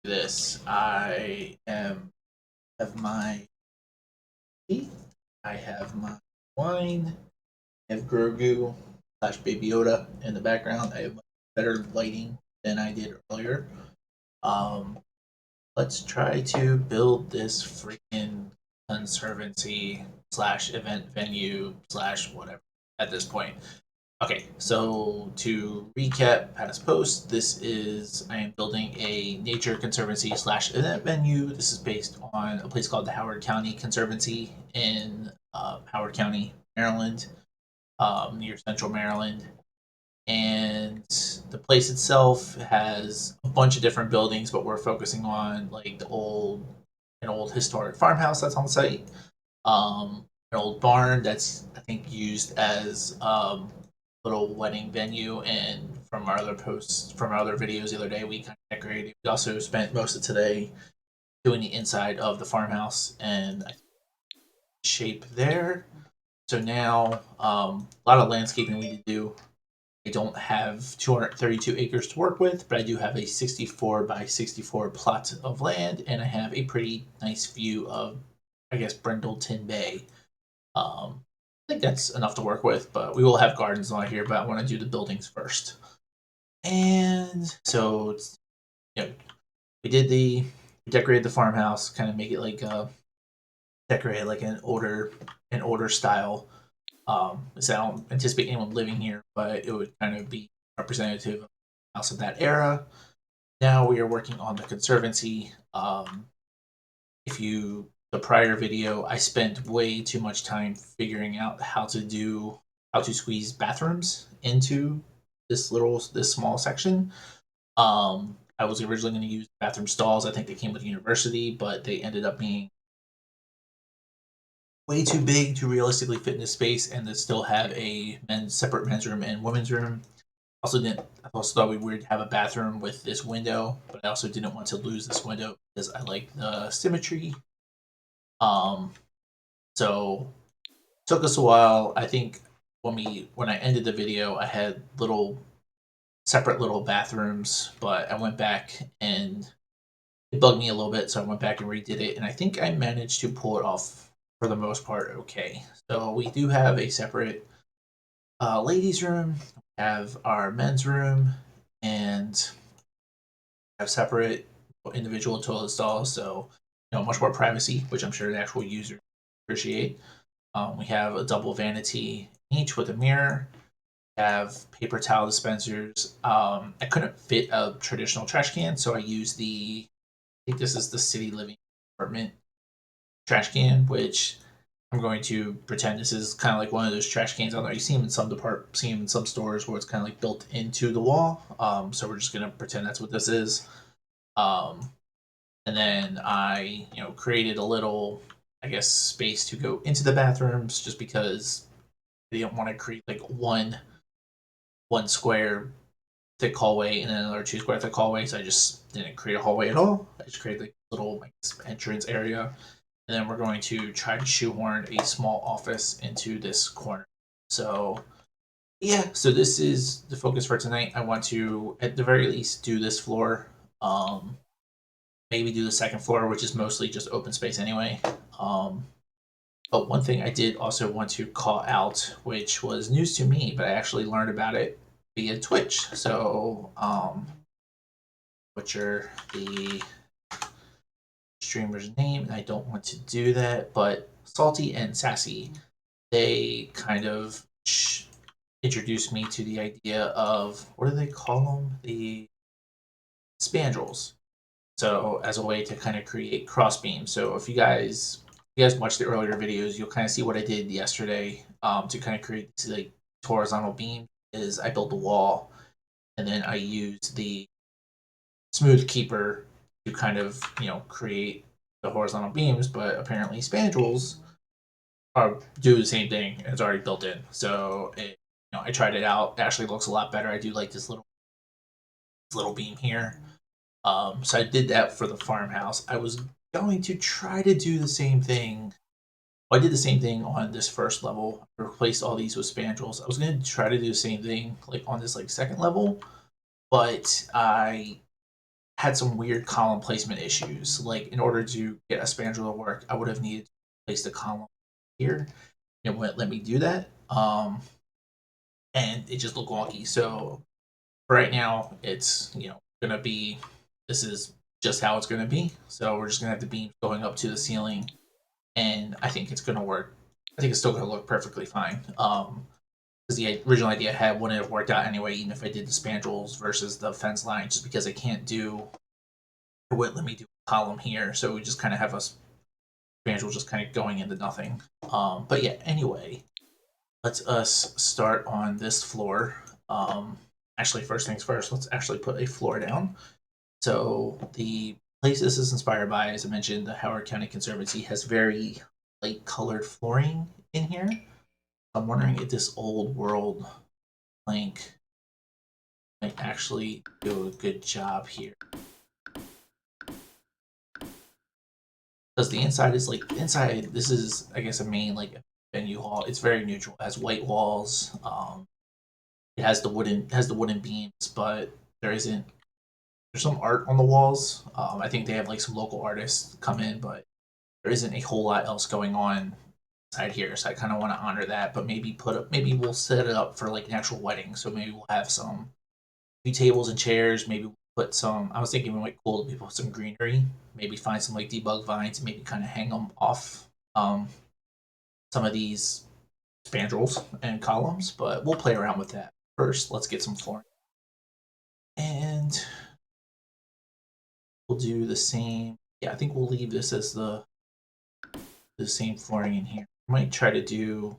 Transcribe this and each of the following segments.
this. Have my tea. I have my wine. I have Grogu slash Baby Yoda in the background. I have better lighting than I did earlier. Um, let's try to build this freaking conservancy slash event venue slash whatever at this point. Okay, so to recap past posts, I am building a nature conservancy slash event venue. This is based on a place called the Howard County Conservancy in Howard County, Maryland, near Central Maryland. And the place itself has a bunch of different buildings, but we're focusing on like an old historic farmhouse that's on site, an old barn that's I think used as little wedding venue. And from our other posts, from our other videos the other day, we kind of decorated. We also spent most of today doing the inside of the farmhouse and shape there. So now a lot of landscaping we need to do. I don't have 232 acres to work with, but I do have a 64 by 64 plot of land, and I have a pretty nice view of, I guess, Brindleton Bay. I think that's enough to work with, but we will have gardens on here, but I want to do the buildings first. And so, you know, we decorated the farmhouse, kind of make it like decorated like an older style. So I don't anticipate anyone living here, but it would kind of be representative of the house of that era. Now we are working on the conservancy. If you the prior video, I spent way too much time figuring out how to squeeze bathrooms into this small section. I was originally going to use bathroom stalls. I think they came with university, but they ended up being way too big to realistically fit in this space and to still have a separate men's room and women's room. I also thought we would have a bathroom with this window, but I also didn't want to lose this window because I like the symmetry. Um, so took us a while. I think when I ended the video, I had separate little bathrooms, but I went back and it bugged me a little bit, so I went back and redid it, and I think I managed to pull it off for the most part okay. So we do have a separate ladies' room, we have our men's room, and have separate individual toilet stalls, so much more privacy, which I'm sure the actual user appreciate. We have a double vanity each with a mirror. We have paper towel dispensers. I couldn't fit a traditional trash can, so I used I think this is the city living apartment trash can, which I'm going to pretend this is kind of like one of those trash cans out there. You see them in see them in some stores where it's kind of like built into the wall. So we're just gonna pretend that's what this is. Um, and then I, created a little, I guess, space to go into the bathrooms, just because I didn't want to create like one square thick hallway and then another 2 square thick hallway. So I just didn't create a hallway at all. I just created like a little, I guess, entrance area. And then we're going to try to shoehorn a small office into this corner. So yeah, so this is the focus for tonight. I want to, at the very least, do this floor. Um, Maybe do the second floor, which is mostly just open space anyway. Um, but one thing I did also want to call out, which was news to me, but I actually learned about it via Twitch. So, butcher the streamer's name, and I don't want to do that, but Salty and Sassy, they kind of introduced me to the idea of, what do they call them? The spandrels. So as a way to kind of create cross beams. So if you guys watch the earlier videos, you'll kind of see what I did yesterday to kind of create these like horizontal beam. Is I built a wall and then I used the smooth keeper to kind of create the horizontal beams. But apparently spandrels do the same thing. It's already built in. So I tried it out. It actually looks a lot better. I do like this little beam here. So I did that for the farmhouse. I was going to try to do the same thing. Well, I did the same thing on this first level. I replaced all these with spandrels. I was going to try to do the same thing like on this like second level, but I had some weird column placement issues. Like in order to get a spandrel to work, I would have needed to place the column here. It wouldn't let me do that. And it just looked wonky. So right now, it's gonna be this is just how it's gonna be. So we're just gonna have the beams going up to the ceiling, and I think it's gonna work. I think it's still gonna look perfectly fine. Because the original idea I had wouldn't have worked out anyway, even if I did the spandrels versus the fence line, just because I can't do. It wouldn't let me do a column here, so we just kind of have a spandrel just kind of going into nothing. But yeah, anyway, let's us start on this floor. Actually, first things first, let's actually put a floor down. So the place this is inspired by, as I mentioned, the Howard County Conservancy has very light colored flooring in here. I'm wondering if this old world plank might actually do a good job here. Because the inside is like inside. This is, I guess, a main like venue hall. It's very neutral. It has white walls. It has the wooden beams, but there isn't. There's some art on the walls. I think they have like some local artists come in, but there isn't a whole lot else going on inside here. So I kind of want to honor that, but maybe put up. Maybe we'll set it up for like an actual wedding. So maybe we'll have some few tables and chairs. Maybe we'll put some. I was thinking it might be cool to put some greenery. Maybe find some like debug vines and maybe kind of hang them off some of these spandrels and columns. But we'll play around with that. First, let's get some flooring. And we'll do the same. Yeah, I think we'll leave this as the same flooring in here. I might try to do.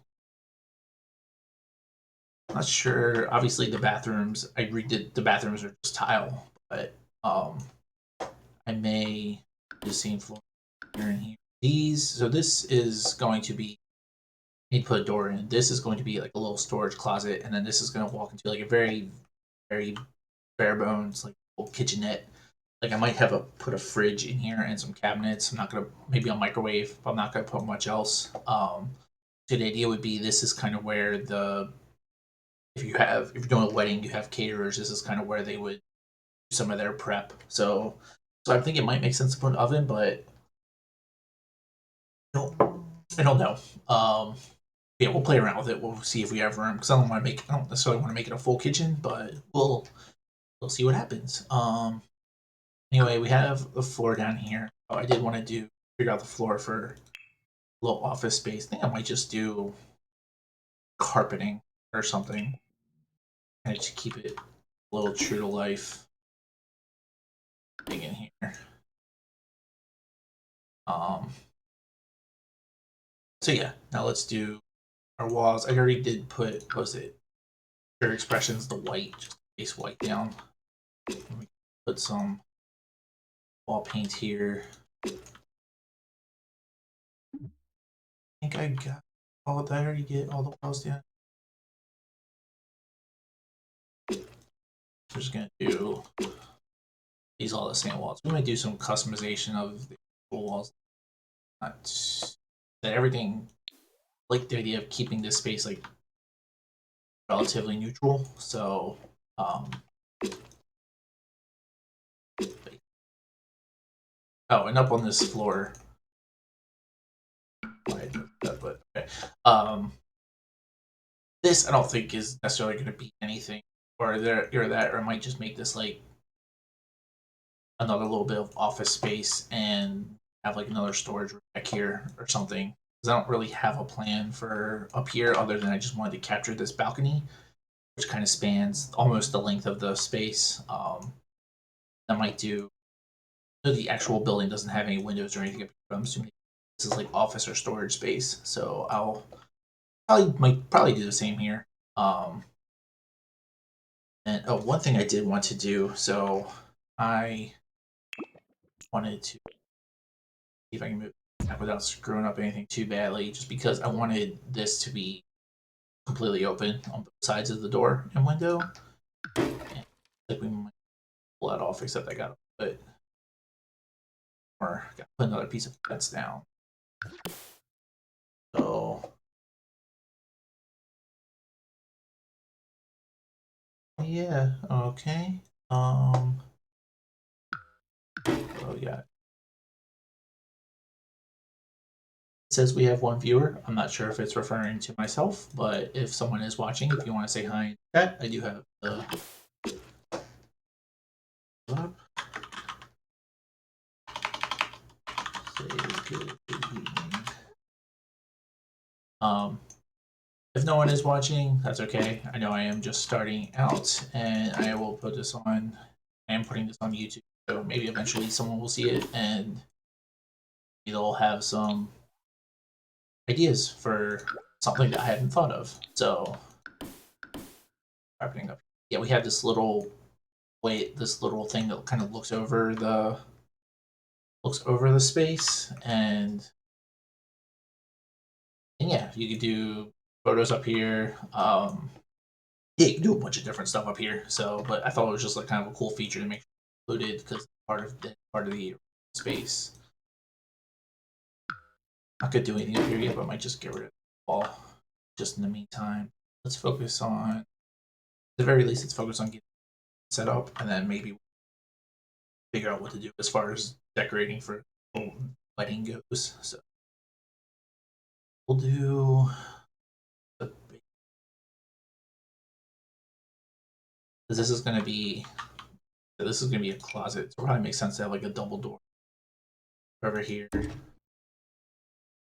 I'm not sure. Obviously, the bathrooms. I redid the bathrooms are just tile, but I may do the same floor here and here. These. So this is going to be. Need to put a door in. This is going to be like a little storage closet, and then this is going to walk into like a very, very bare bones like little kitchenette. Like I might have a put a fridge in here and some cabinets. I'm not gonna maybe a microwave. But I'm not gonna put much else. So the idea would be this is kind of where the if you're doing a wedding, you have caterers. This is kind of where they would do some of their prep. So I think it might make sense to put an oven, but I don't know. Yeah, we'll play around with it. We'll see if we have room because I don't necessarily want to make it a full kitchen, but we'll see what happens. Anyway, we have the floor down here. Oh, I did want to figure out the floor for a little office space. I think I might just do carpeting or something and to keep it a little true to life thing in here. Um, so yeah, now let's do our walls. I already did put what was it? Your expressions, the white, just base white down. Put some wall paint here. I think I got all. Did I already get all the walls down? We're just gonna do these all the same walls. We might do some customization of the walls. Not that everything like the idea of keeping this space like relatively neutral. So oh, and up on this floor. But okay. This I don't think is necessarily going to be anything, or there or that, or I might just make this like another little bit of office space and have like another storage room back here or something. Because I don't really have a plan for up here other than I just wanted to capture this balcony, which kind of spans almost the length of the space. I might do. The actual building doesn't have any windows or anything, but I'm assuming this is like office or storage space. So I'll probably do the same here. Um, and oh, one thing I did want to do. So I wanted to see if I can move back without screwing up anything too badly, just because I wanted this to be completely open on both sides of the door and window. And like we might pull that off, except I got to put or got to put another piece of fence down. So yeah, okay. Oh yeah. It says we have one viewer. I'm not sure if it's referring to myself, but if someone is watching, if you want to say hi in chat, I do have the up. Say good evening. Um, if no one is watching, that's okay. I know I am just starting out, and I will put this on. I am putting this on YouTube, so maybe eventually someone will see it, and they'll have some ideas for something that I hadn't thought of. So, wrapping up. Yeah, we have this little this little thing that kind of looks over the space, and yeah, you could do photos up here. Yeah, you can do a bunch of different stuff up here. So, but I thought it was just like kind of a cool feature to make sure included because part of the space. Not gonna do anything up here yet, but I might just get rid of the wall just in the meantime. Let's focus on, at the very least, let's focus on getting set up, and then maybe figure out what to do as far as decorating for lighting goes. So we'll do the, this is gonna be a closet. So it probably makes sense to have like a double door over here,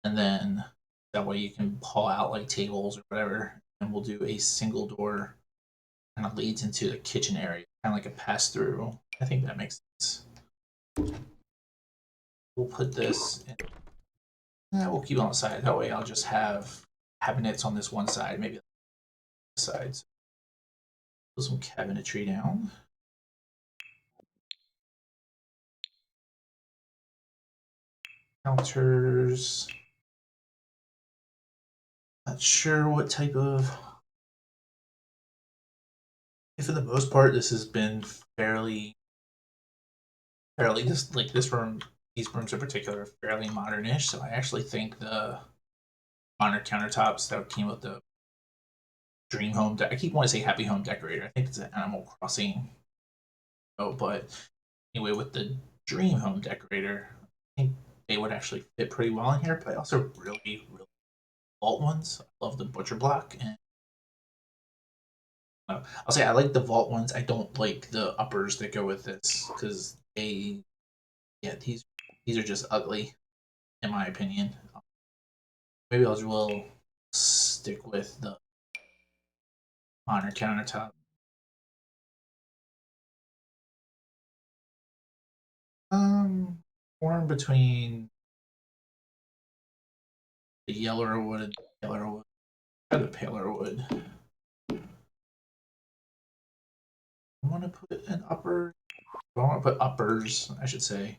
and then that way you can haul out like tables or whatever. And we'll do a single door, kind of leads into the kitchen area, kind of like a pass through. I think that makes sense. We'll put this in. We'll keep it on the side. That way I'll just have cabinets on this one side, maybe the sides. Put some cabinetry down. Counters. Not sure what type of. For the most part, this has been fairly just like this room. These rooms in particular are fairly modernish. So I actually think the modern countertops that came with the Dream Home. I keep wanting to say Happy Home Decorator. I think it's an Animal Crossing. Oh, but anyway, with the Dream Home Decorator, I think they would actually fit pretty well in here. But I also really vault ones. I love the butcher block, and I'll say I like the vault ones. I don't like the uppers that go with this because yeah, these are just ugly in my opinion. Maybe I will stick with the honor countertop. Torn between the yellower wood and the paler wood. Or the paler wood. I want to put an upper. I want to put uppers, I should say.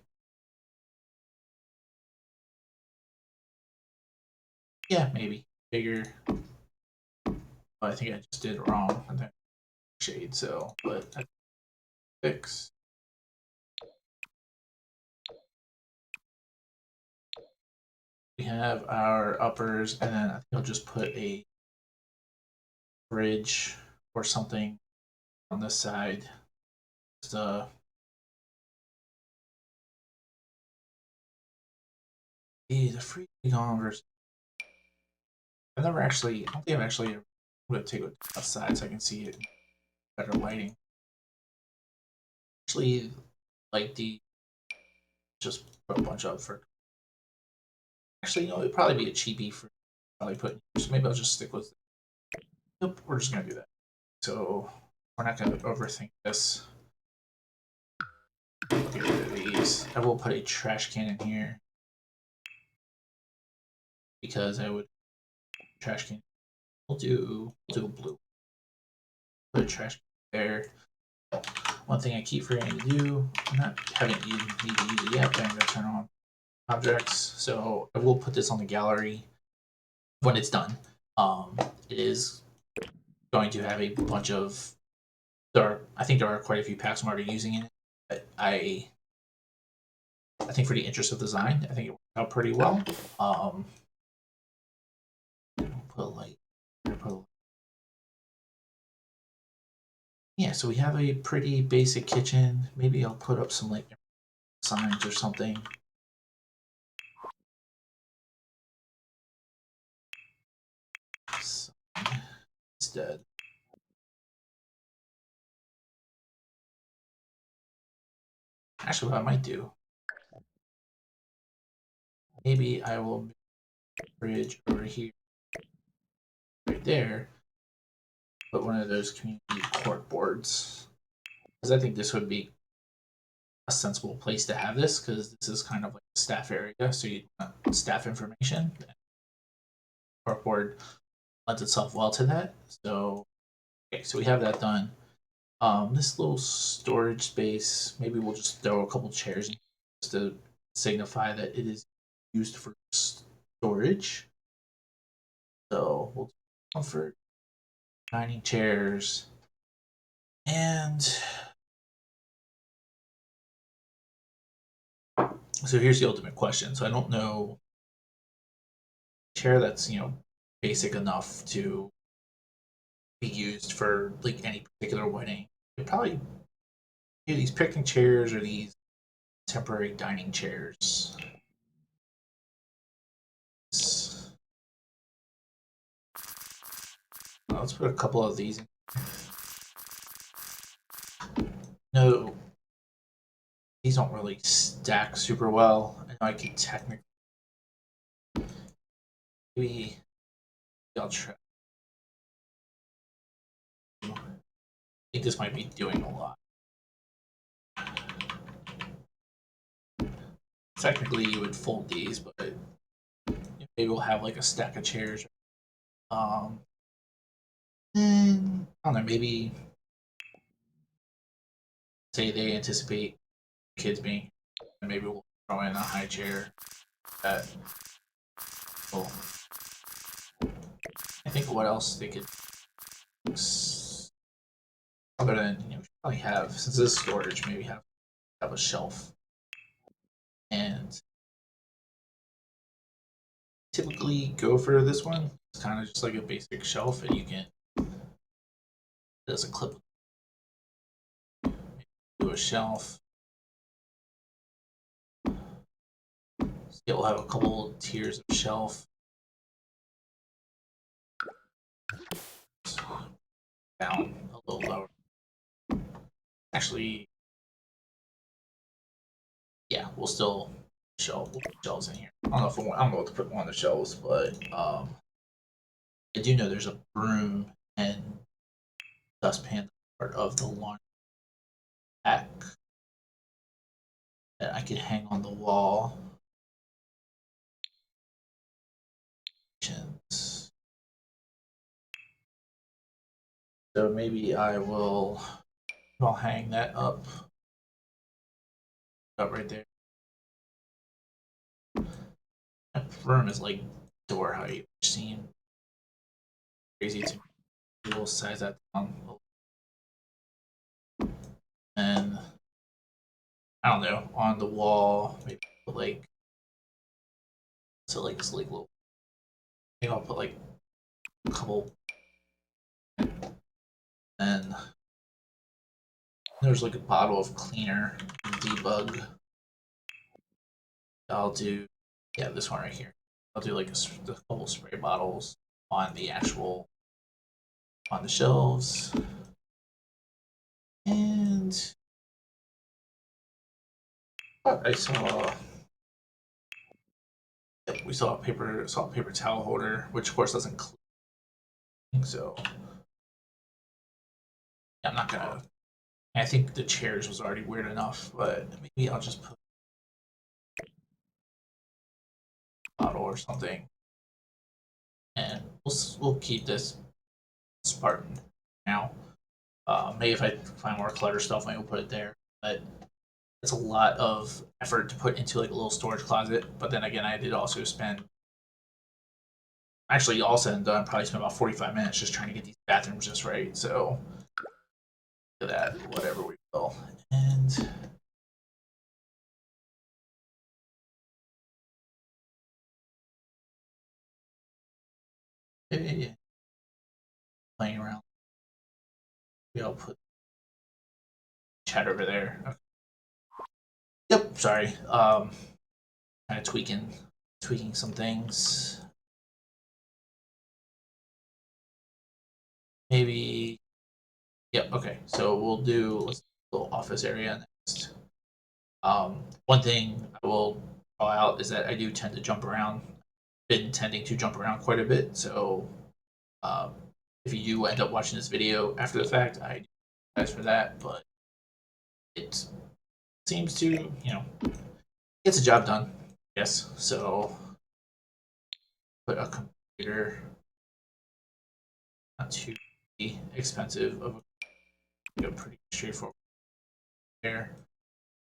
Yeah, maybe bigger. But I think I just did it wrong with that shade. So, but I fix. We have our uppers, and then I think I'll just put a bridge or something on this side. Just the free versus. I don't think I've actually. I'm gonna take it outside so I can see it better lighting. Actually, like the just put a bunch up for. Actually, it'd probably be a cheapie for probably putting. So maybe I'll just stick with. Nope, we're just gonna do that. So we're not gonna overthink this. Get rid of these. I will put a trash can in here because I would trash can. We'll do blue. Put a trash can there. One thing I keep forgetting to do. I'm not haven't need to use it yet, but I'm gonna turn on objects. So I will put this on the gallery when it's done. It is going to have a bunch of I think there are quite a few packs I'm already using it. But I think for the interest of design, I think it worked out pretty well. Put a light. Yeah, so we have a pretty basic kitchen. Maybe I'll put up some like signs or something. Instead. Actually, what I might do, maybe I will make a bridge over here, right there, put one of those community court boards. Because I think this would be a sensible place to have this, because this is kind of like a staff area, so you want staff information. Court board lends itself well to that. So, okay, so we have that done. This little storage space, maybe we'll just throw a couple chairs in just to signify that it is used for storage. So we'll do comfort, dining chairs, and so here's the ultimate question. So I don't know chair that's basic enough to be used for like any particular wedding. It probably these picnic chairs or these temporary dining chairs. Let's put a couple of these in. No, these don't really stack super well. I know I could technically. Maybe I'll try. I think this might be doing a lot. Technically, you would fold these, but maybe we'll have like a stack of chairs. And I don't know, maybe say they anticipate kids being, and maybe we'll throw in a high chair. That will, I think what else they could, other than probably have, since this is storage, maybe have a shelf. And typically go for this one. It's kind of just like a basic shelf, and you can, there's a clip, do a shelf. You'll have a couple tiers of shelf. Down a little lower. Actually, yeah, we'll still put shelves in here. I don't know if I don't know what to put on the shelves, but I do know there's a broom and dustpan part of the laundry pack that I could hang on the wall. So maybe I'll hang that up right there. That broom is like door height, which seems crazy to me. We'll size that down. And I don't know, on the wall, maybe put like this like little. Maybe I'll put like a couple, and there's like a bottle of cleaner debug. I'll do this one right here. I'll do like a couple spray bottles on the on the shelves, and I saw we saw a paper towel holder, which of course doesn't clean. So I'm not gonna. I think the chairs was already weird enough, but maybe I'll just put a bottle or something, and we'll keep this Spartan now. Maybe if I find more clutter stuff, maybe we'll put it there. But it's a lot of effort to put into like a little storage closet. But then again, I did also spend, actually all said and done, probably spent about 45 minutes just trying to get these bathrooms just right. So to that, whatever we will. And yeah, playing around. Maybe I'll put chat over there. Okay. Yep, sorry. Kind of tweaking some things. Maybe. Yep. Okay. So we'll do let's do a little office area next. One thing I will call out is that I do tend to jump around. Been tending to jump around quite a bit. So um, if you do end up watching this video after the fact, I apologize for that. But it seems to gets the job done. Yes. So put a computer, not too expensive of a pretty straightforward there.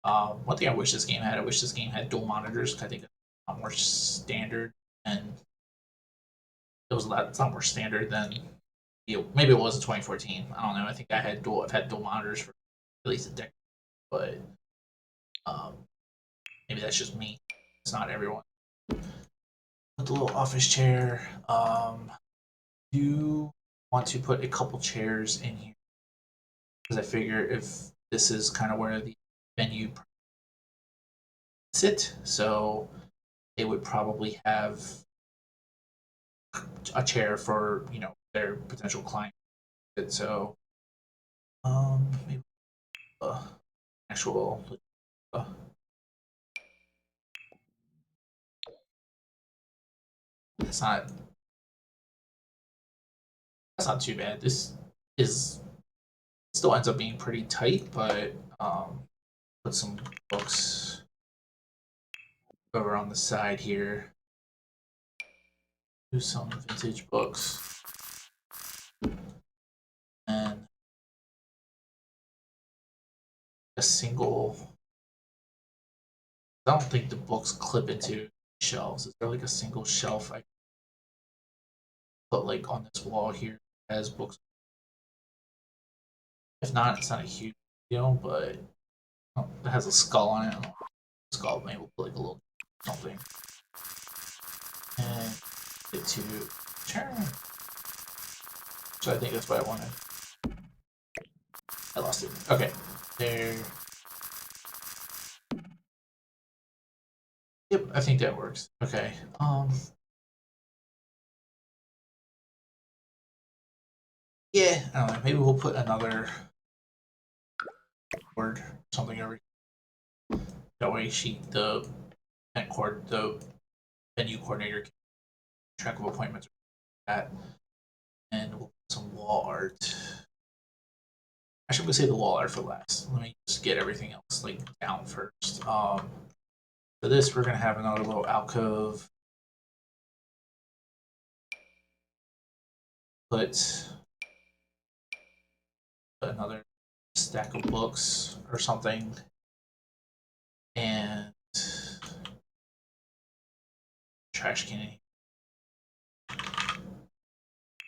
One thing I wish this game had, I wish this game had dual monitors. I think it's a lot more standard, and it's a lot more standard than maybe it was in 2014. I don't know. I think I've had dual monitors for at least a decade, but um, maybe that's just me. It's not everyone. Put the little office chair. Do want to put a couple chairs in here because I figure if this is kind of where the venue sit, so they would probably have a chair for their potential client. So maybe actual uh, that's not that's not too bad. This is still ends up being pretty tight, but put some books over on the side here. Do some vintage books and a single. I don't think the books clip into shelves. Is there like a single shelf I put like on this wall here as books? If not, it's not a huge deal, but it has a skull on it. Skull, maybe we'll put like a little something. And get to turn. So I think that's what I wanted. I lost it. Okay. There. Yep, I think that works. Okay. Yeah, I don't know. Maybe we'll put another word, something over. That way, the venue coordinator, can keep track of appointments. That, and we'll put some wall art. Actually, we'll say the wall art for last. Let me just get everything else like down first. For this, we're gonna have another little alcove. Put another stack of books or something, and trash can.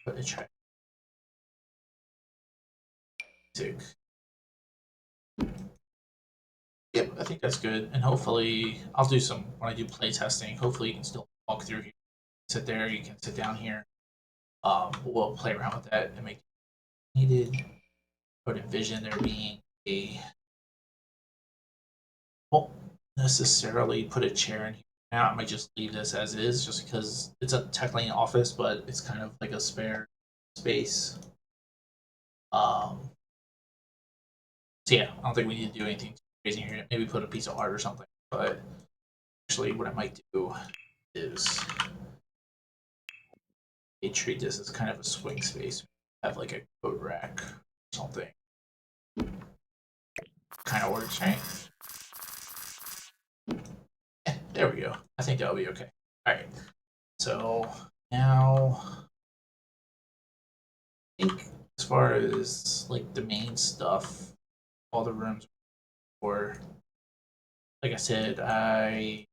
Put a trash. Yep, I think that's good, and hopefully I'll do some when I do play testing. Hopefully you can still walk through here, sit there. You can sit down here. We'll play around with that and make it needed. But envision there being a won't necessarily put a chair in here now. I might just leave this as is, just because it's a technically an office, but it's kind of like a spare space. So yeah, I don't think we need to do anything crazy here. Maybe put a piece of art or something. But actually, what I might do is treat this as kind of a swing space. Have like a coat rack or something. Kind of works, right? Yeah, there we go. I think that'll be okay. All right. So now, I think as far as like the main stuff, all the rooms were, like I said, I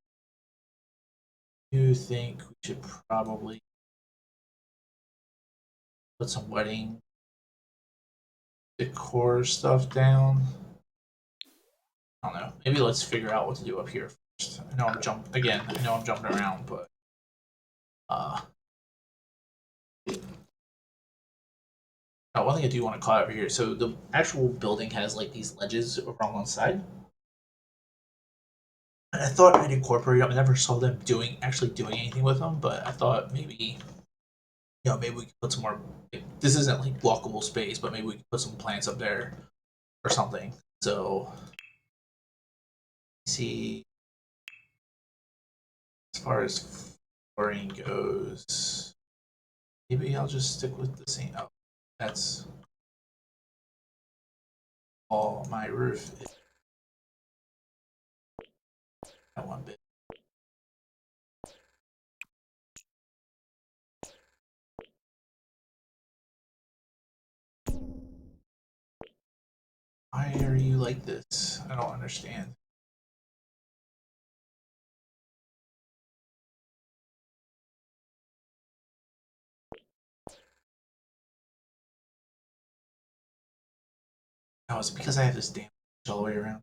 do think we should probably put some wedding decor stuff down. I don't know. Maybe let's figure out what to do up here first. I know I'm jumping around, but uh, one thing I do want to call out over here. So the actual building has like these ledges over on one side. I thought I'd incorporate them. I never saw them actually doing anything with them, but I thought maybe maybe we could put some more. This isn't like walkable space, but maybe we could put some plants up there or something. So see, as far as flooring goes, maybe I'll just stick with the same. Oh, that's all my roof is that one bit. Why are you like this? I don't understand. No, it's because I have this damn all the way around.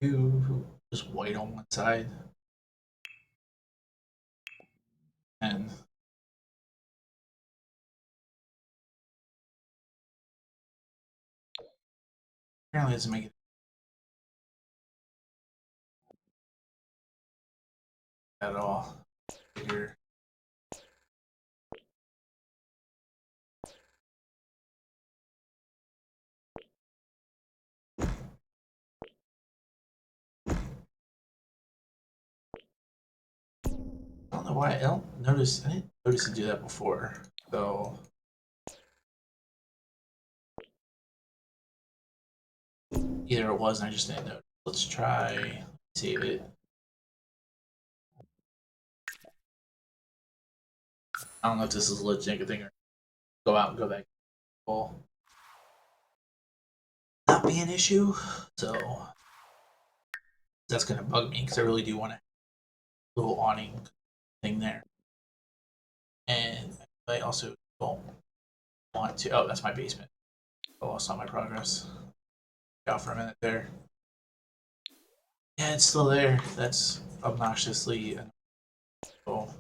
You just white on one side, and apparently it doesn't make it at all bigger. I don't know why I don't notice. I didn't notice to do that before. So either it was and I just didn't know. Let's try save it. I don't know if this is a legit thing or go out and go back. Will not be an issue. So that's gonna bug me because I really do want a little awning thing there. And I also don't want to. Oh, that's my basement. I lost all my progress. Out for a minute there. Yeah, it's still there. That's obnoxiously annoying.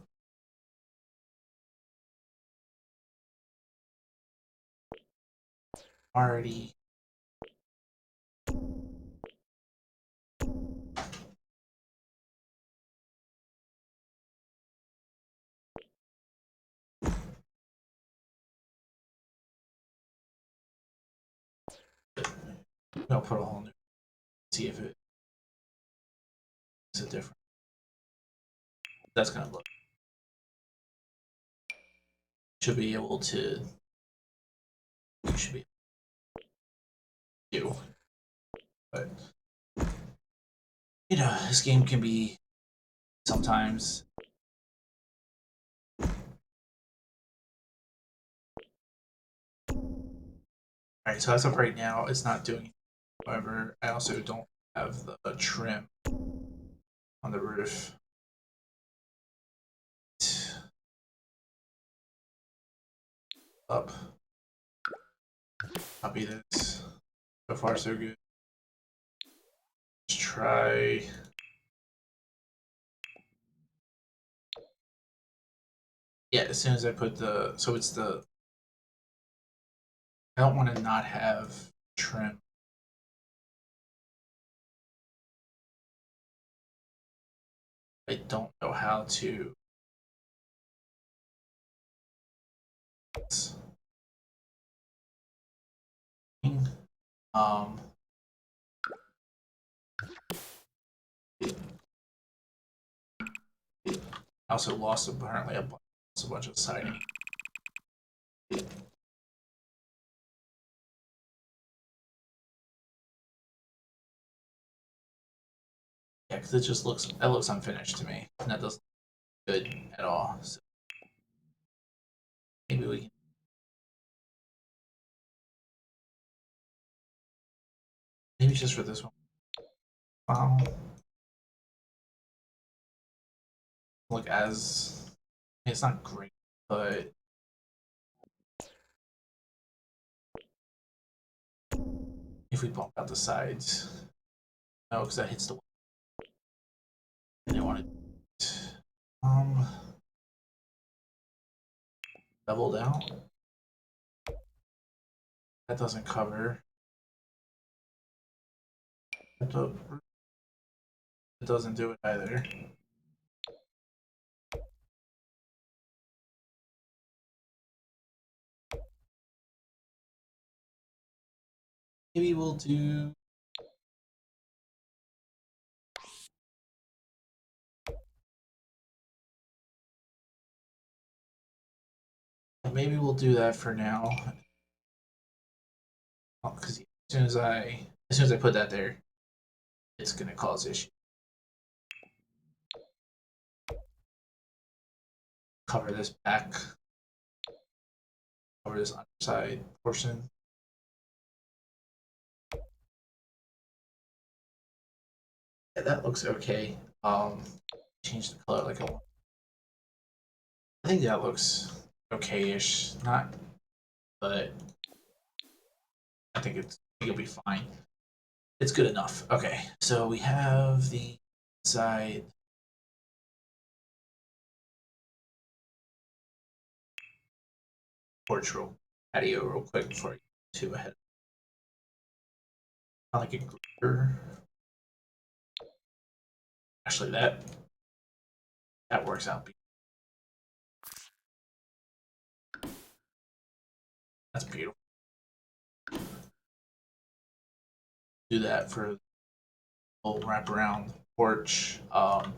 Already. I'll put a whole new. See if it is a different. That's gonna look. Should be able to. You should be able to do. But this game can be sometimes. All right, so as of right now, it's not doing. However, I also don't have the trim on the roof. Up. Copy this. So far, so good. Let's try. Yeah, as soon as I put the. So it's the. I don't want to not have trim. I don't know how to. Um, I also lost apparently a bunch of siding. Yeah, because it looks unfinished to me, and that doesn't look good at all. So maybe we can. Maybe just for this one. Look as it's not great, but if we bump out the sides, no, because that hits the. And they want it leveled out. That doesn't cover. it doesn't do it either. Maybe we'll do. Maybe we'll do that for now. Because as soon as I put that there, it's gonna cause issue. Cover this back. Cover this underside portion. Yeah, that looks okay. Change the color like I want. I think that looks okay-ish. Not, but I think it'll be fine. It's good enough. Okay, so we have the side. Porch roll patio real quick before I get too ahead. I like a glitter. Actually, that works out. That's beautiful. Do that for the whole wraparound porch. I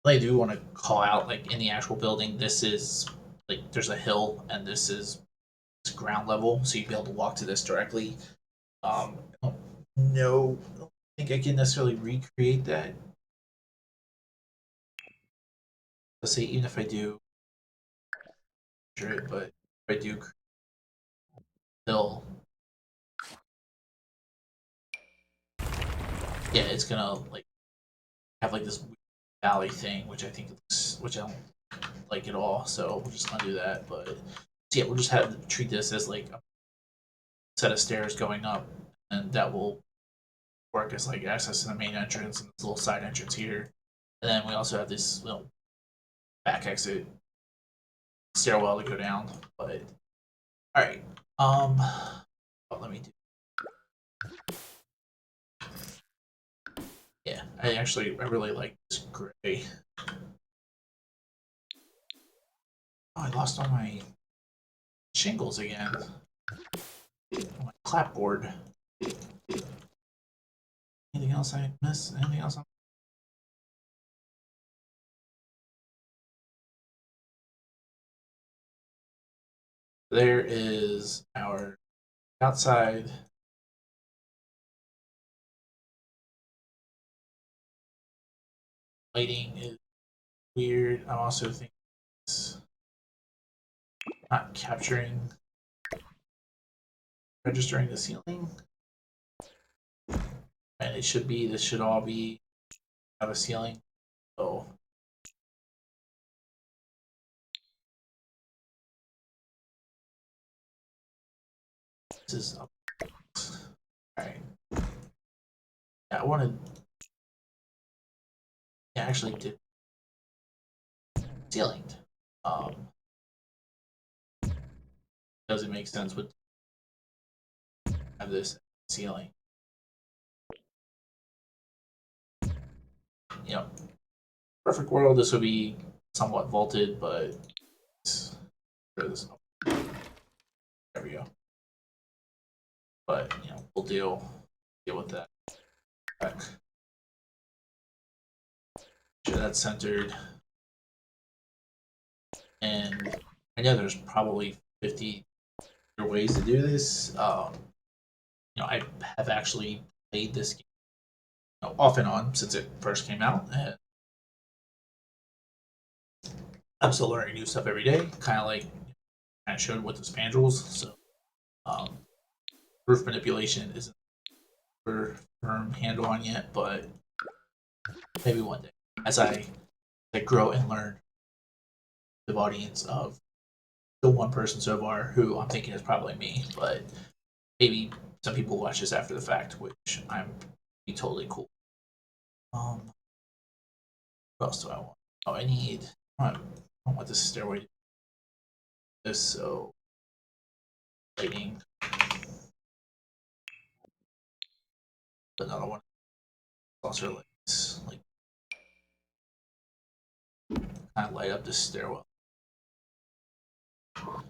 do want to call out, like, in the actual building, this is like there's a hill and this is ground level, so you'd be able to walk to this directly. I don't know. I don't think I can necessarily recreate that. Let's say even if I do, but if I do hill, yeah, it's gonna like have like this valley thing, which I think looks, which I don't like at all. So we're just gonna do that. But so yeah, we'll just have to treat this as like a set of stairs going up, and that will work as like access to the main entrance and this little side entrance here. And then we also have this little back exit stairwell to go down. But all right, let me do. Yeah, I really like this gray. Oh, I lost all my shingles again. My clapboard. Anything else I miss? Anything else? There is our outside. Lighting is weird. I'm also thinking it's not capturing, registering the ceiling. And it should be, this should all be, have a ceiling. So this is up. All right. Yeah, I wanted, yeah, I actually did ceiling. Um, does it make sense with have this ceiling? You know, perfect world, this would be somewhat vaulted, but this, there we go. But we'll deal with that. Back. Sure that's centered. And I know there's probably 50 ways to do this. I have actually played this game off and on since it first came out, and I'm still learning new stuff every day. Kind of showed with the spandrels. So um, roof manipulation isn't super firm handle on yet, but maybe one day as I grow and learn the audience of the one person so far who I'm thinking is probably me, but maybe some people watch this after the fact, which I'm be totally cool. What else do I want? Oh, I want this stairway to this, so lighting. Another one. Also lights, like kind of light up this stairwell. All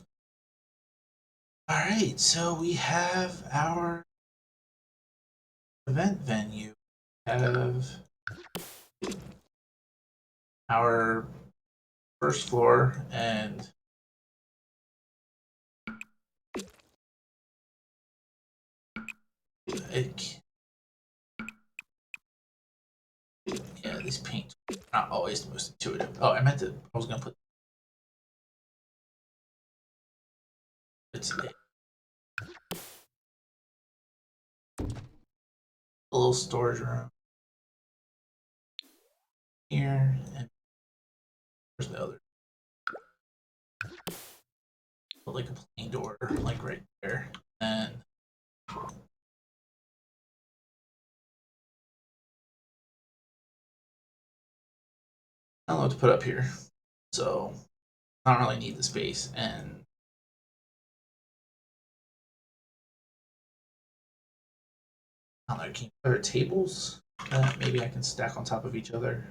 right, so we have our event venue. We have our first floor, and it, yeah, these paints are not always the most intuitive. Oh, I was gonna put it's a little storage room here, and where's the other? Put like a plain door, like right there, and I don't know what to put up here, so I don't really need the space. And I don't know, can you put tables that maybe I can stack on top of each other?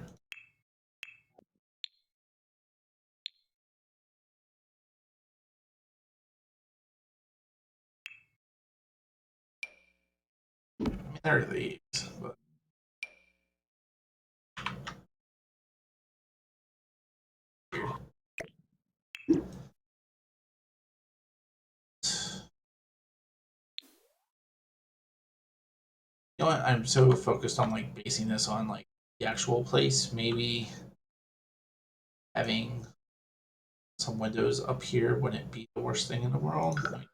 I mean, there are these, but you know what? I'm so focused on like basing this on like the actual place. Maybe having some windows up here wouldn't be the worst thing in the world. Like,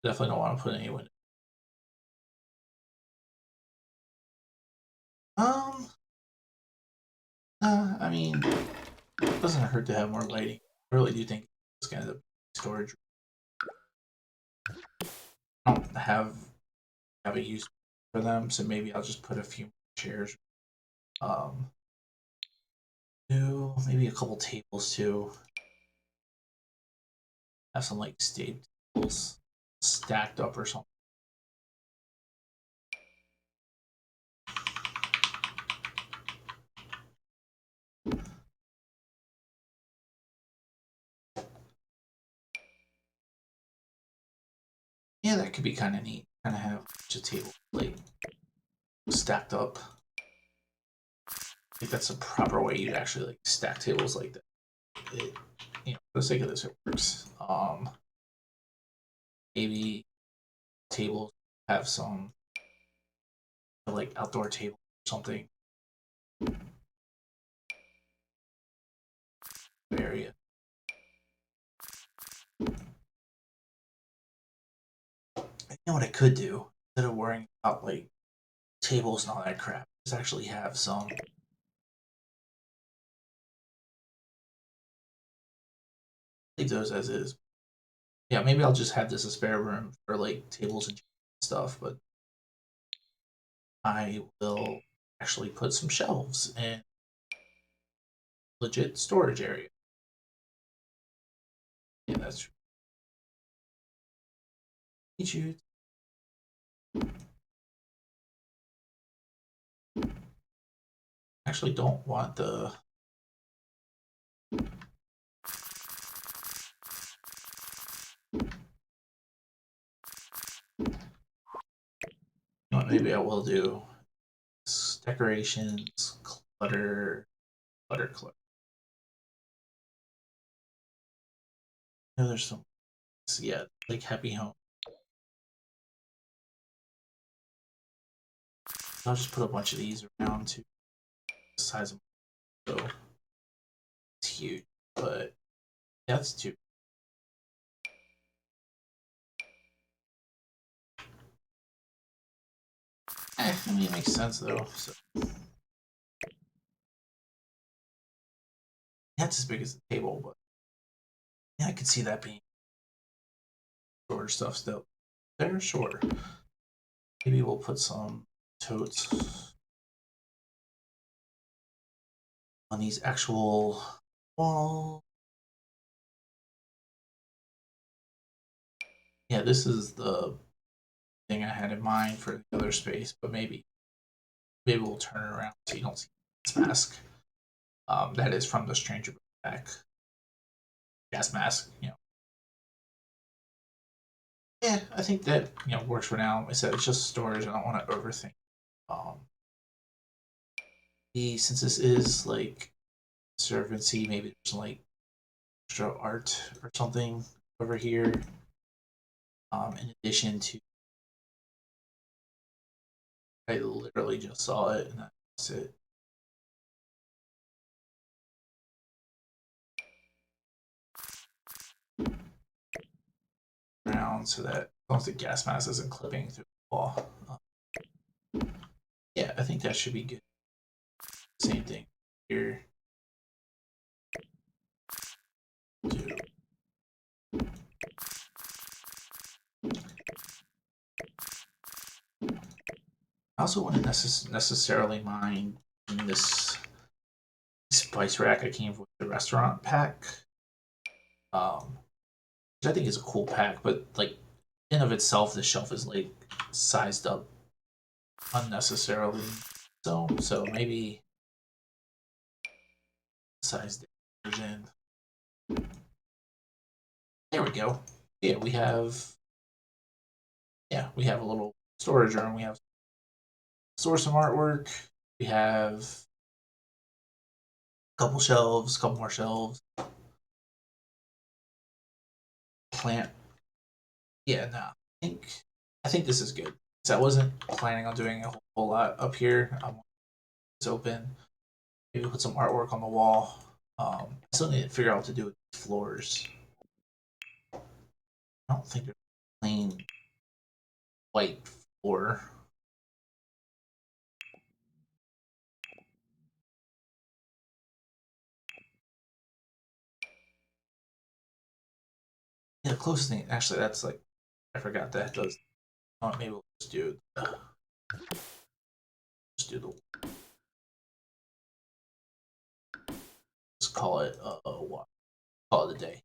definitely don't want to put any windows. Um, I mean, it doesn't hurt to have more lighting. I really do think it's kind of the storage. I don't have a use for them, so maybe I'll just put a few chairs. Um, do maybe a couple tables too. Have some like tables stacked up or something. Yeah, that could be kind of neat. Kind of have a table like stacked up. I think that's the proper way you'd actually like stack tables like that. It, for the sake of this, it works. Maybe tables have some like outdoor table or something area. You know what I could do instead of worrying about like tables and all that crap is actually have some leave those as is. Yeah, maybe I'll just have this a spare room for like tables and stuff, but I will actually put some shelves and legit storage area. Yeah, that's true. You actually don't want the you know what maybe I will do decorations, clutter. No, there's some yeah, like happy home. I'll just put a bunch of these around to the size of so it's huge, but that's too. I mean, it makes sense though. So that's as big as the table, but yeah, I could see that being storage stuff still. There, sure. Maybe we'll put some totes on these actual walls. Yeah, this is the thing I had in mind for the other space, but maybe we'll turn it around so you don't see this mask. That is from the Stranger pack. Gas mask, Yeah, I think that works for now. I said it's just storage. I don't want to overthink. Um, since this is like Conservancy, maybe there's some like extra art or something over here. In addition to, I literally just saw it and that's it. Around so that as long as the gas mask isn't clipping through the wall. Yeah, I think that should be good. Same thing here. Too. I also wouldn't necessarily mind this spice rack I came with the restaurant pack. Which I think is a cool pack, but like in of itself, the shelf is like sized up unnecessarily. So maybe size the version. There we go. Yeah, we have a little storage room. We have store some artwork. We have a couple shelves, a couple more shelves. Plant. Yeah, no. I think this is good. So I wasn't planning on doing a whole lot up here. It's open. Maybe put some artwork on the wall. I still need to figure out what to do with these floors. I don't think there's a plain white floor. Yeah, the closest thing, actually, that's like, I forgot that does. Maybe we'll just do the, let's call it, what? Call it a day.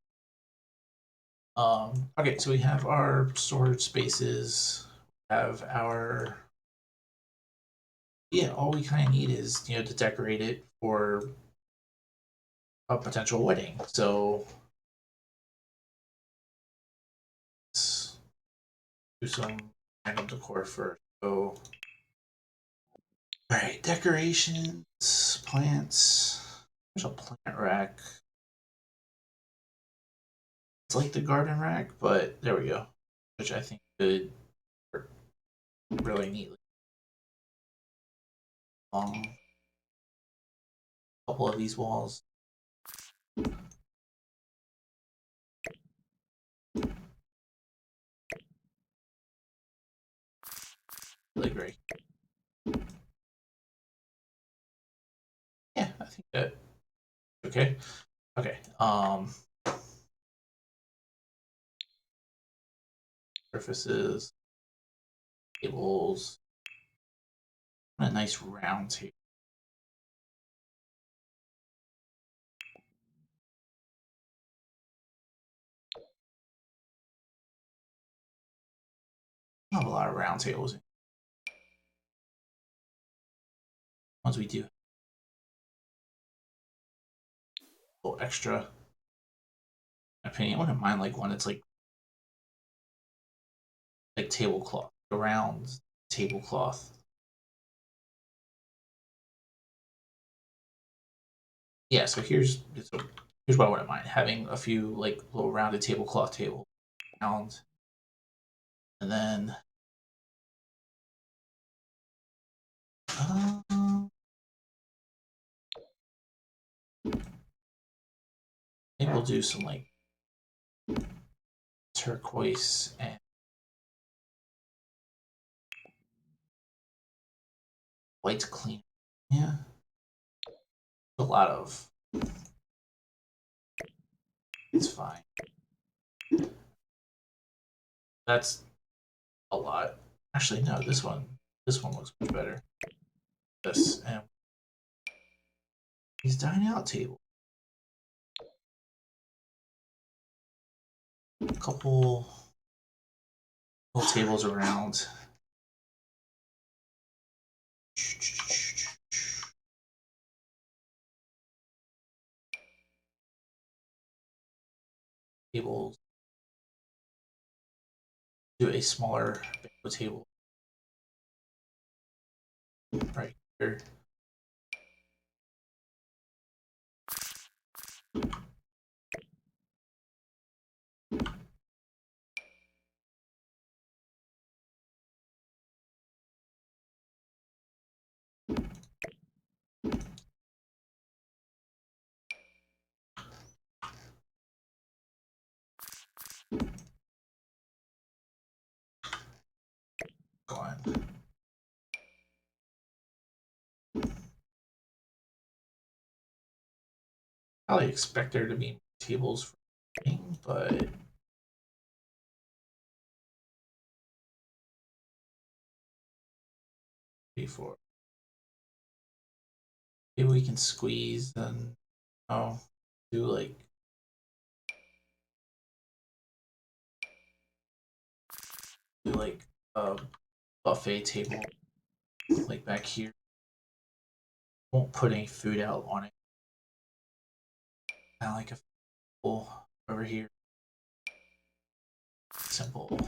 Okay, so we have our storage spaces, we have our, yeah, all we kind of need is, to decorate it for a potential wedding. So let's do some random decor first. So, all right, decorations, plants. There's a plant rack. It's like the garden rack, but there we go. Which I think could work really neatly. A couple of these walls. Really great. Yeah, I think that okay. Okay. Surfaces, tables, a nice round table. I have a lot of round tables. Once we do a little extra opinion, I wouldn't mind like one that's like tablecloth, a round tablecloth. Yeah, so here's what I wouldn't mind having a few like little rounded tablecloth table round, and then uh, maybe we'll do some like turquoise and white clean. Yeah, a lot of it's fine. That's a lot. Actually, no, this one looks much better. This and these dine out table. A couple. Pull tables around. Tables. Do a smaller banquet table right here. Go on. Probably expect there to be tables for eating, but before maybe we can squeeze and do like a buffet table like back here. Won't put any food out on it. Kind of like a bowl over here. Simple.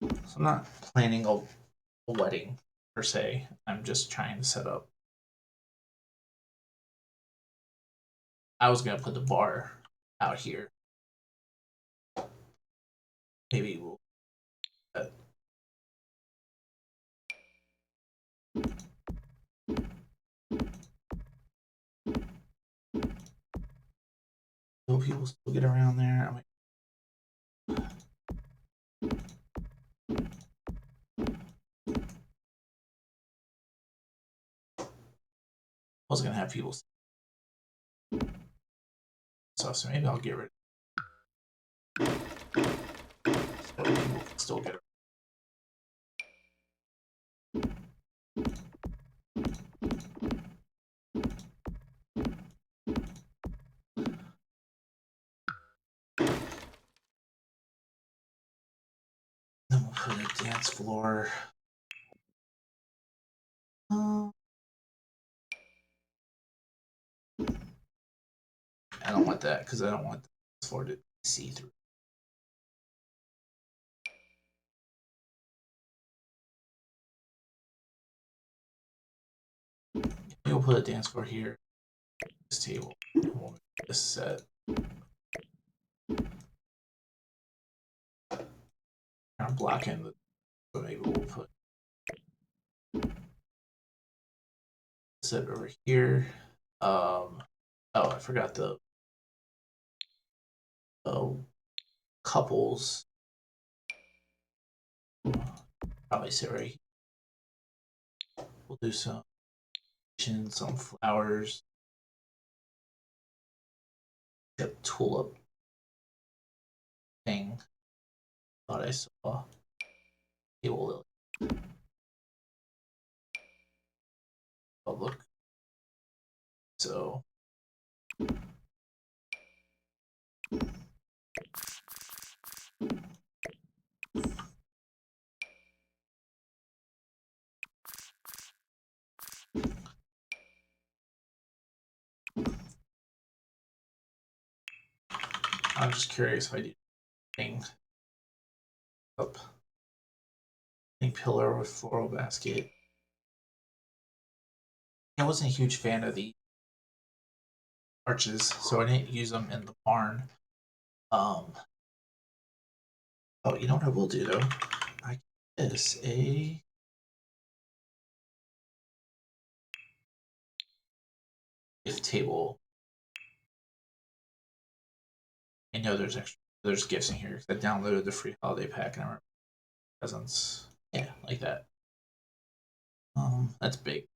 So I'm not planning a wedding per se. I'm just trying to set up. I was gonna put the bar out here. Maybe we'll. Will people still get around there? I was gonna have people. So maybe I'll get rid. So people can still get. Then we'll put a dance floor. I don't want that because I don't want the dance floor to see through. We'll put a dance floor here. This table. We'll make this set. I'm blocking the. But maybe we'll put set over here. Oh, I forgot the couples. Probably sit right here. We'll do some flowers. Got tulip thing. Thought I saw. Table lily. Oh look. So I'm just curious if I do thing up. Pink pillar with floral basket. I wasn't a huge fan of the arches, so I didn't use them in the barn. Oh, you know what I will do though? I guess a gift table. I know there's gifts in here because I downloaded the free holiday pack and I remember presents. Yeah, like that. That's big.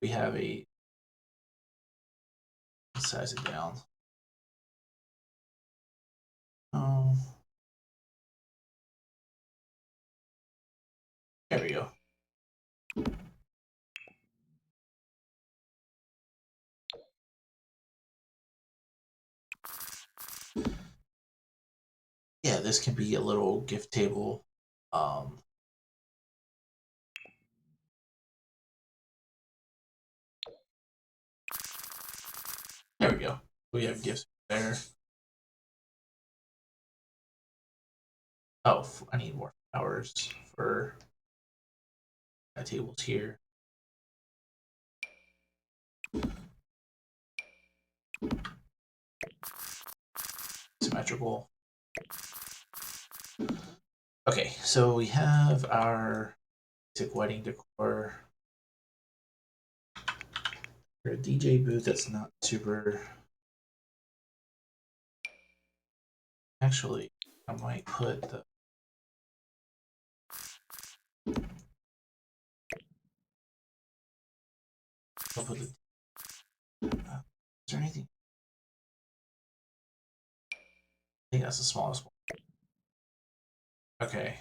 We have a size it down. Um, there we go. yeah, this can be a little gift table. Um, there we go. We have gifts there. Oh, I need more flowers for my tables here. Symmetrical. Okay, so we have our basic wedding decor. For a DJ booth that's not super. Actually, I might put the. I'll put the. Is there anything? I think that's the smallest one. Okay.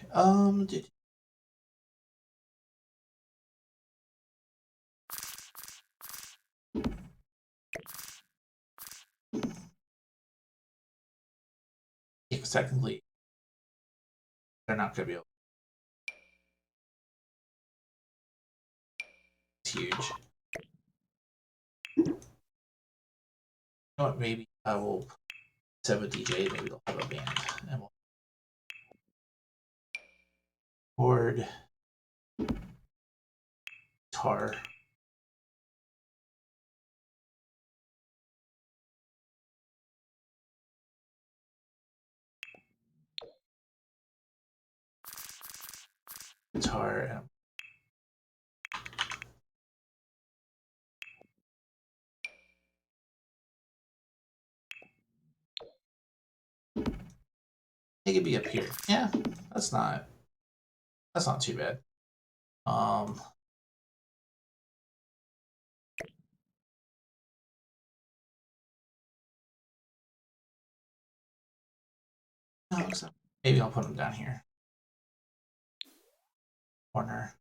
Yeah, technically, they're not gonna be able. It's huge. You know what? Maybe I will set a DJ. Maybe they'll have a band and we'll record guitar. Guitar and it could be up here. Yeah, that's not that's not too bad. Um, no, so maybe I'll put them down here. Corner.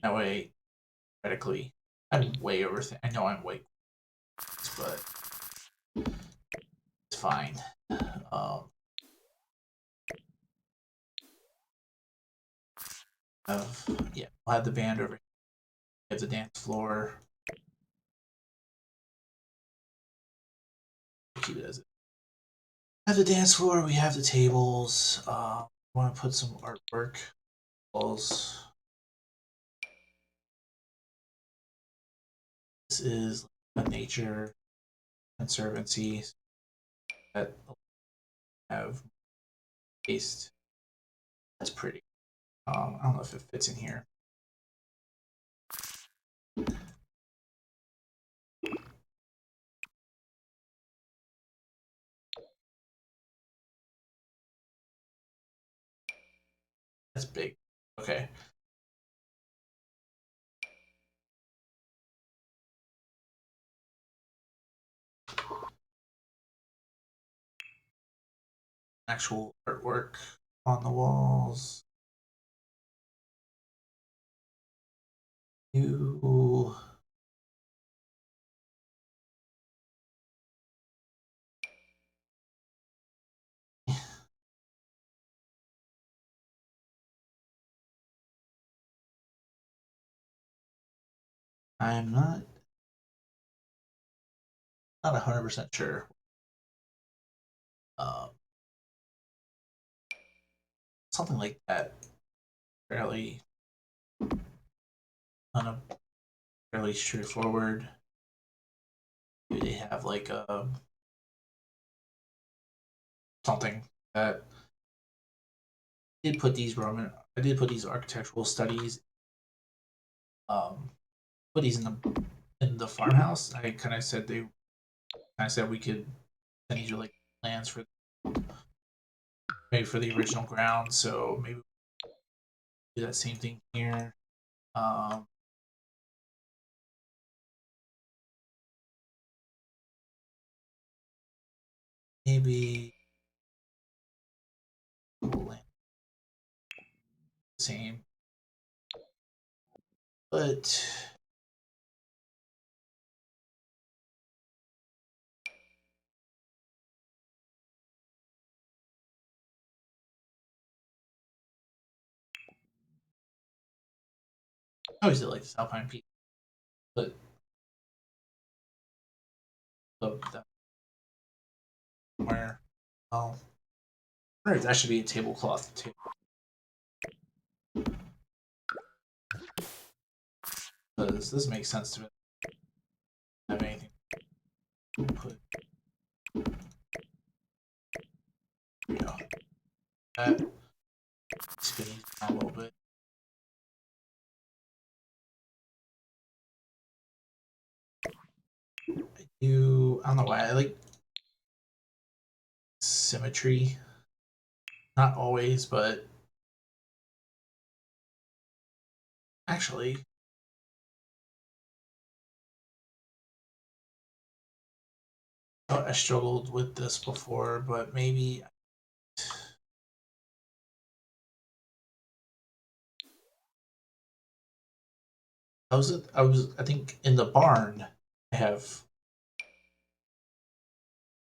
That way, theoretically, I'm way overthinking. I know I'm way, but it's fine. Um, yeah, I'll have the band over here. We have the dance floor. Keep it as it. We have the dance floor. We have the tables. Want to put some artwork walls. This is a nature conservancy that have based. That's pretty. I don't know if it fits in here. That's big. Okay. Actual artwork on the walls. You. I'm not 100% sure. Um, Something like that. Fairly, kind of fairly straightforward. Maybe they have like something that I did put these Roman. I did put these architectural studies. Put these in the farmhouse. I kind of said they. I said we could send you like plans for maybe for the original ground. So maybe do that same thing here. Um, Maybe same, but I always did like this Alpine Peak, but look that where oh, that should be a tablecloth too. Because this makes sense to me. Have anything to put. There we go. That spinning down a little bit. I don't know why I like symmetry. Not always, but actually, I struggled with this before, but maybe I think in the barn I have.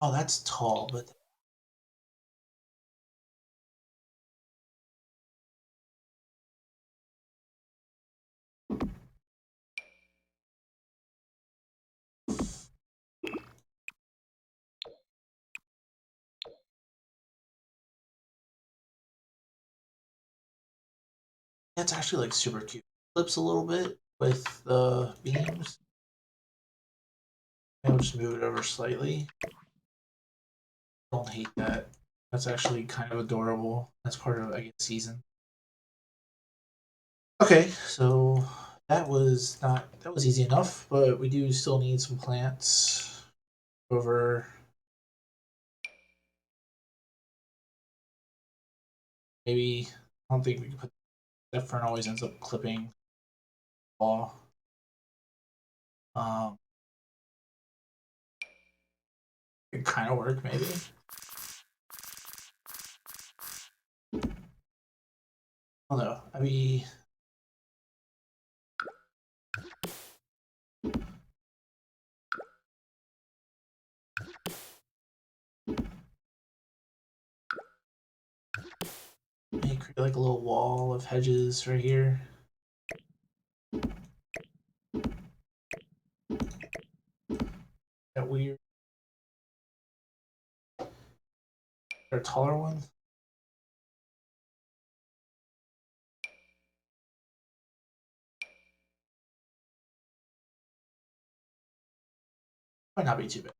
Oh, that's tall, but that's actually like super cute. Flips a little bit with the beams. I'll just move it over slightly. Don't hate that. That's actually kind of adorable. That's part of, I guess, season. Okay, so that was easy enough, but we do still need some plants over. Maybe I don't think we can put that fern always ends up clipping wall. Um, it kind of work maybe. I don't know. I mean, maybe create like a little wall of hedges right here. That weird. Or a taller one. Might not be too bad.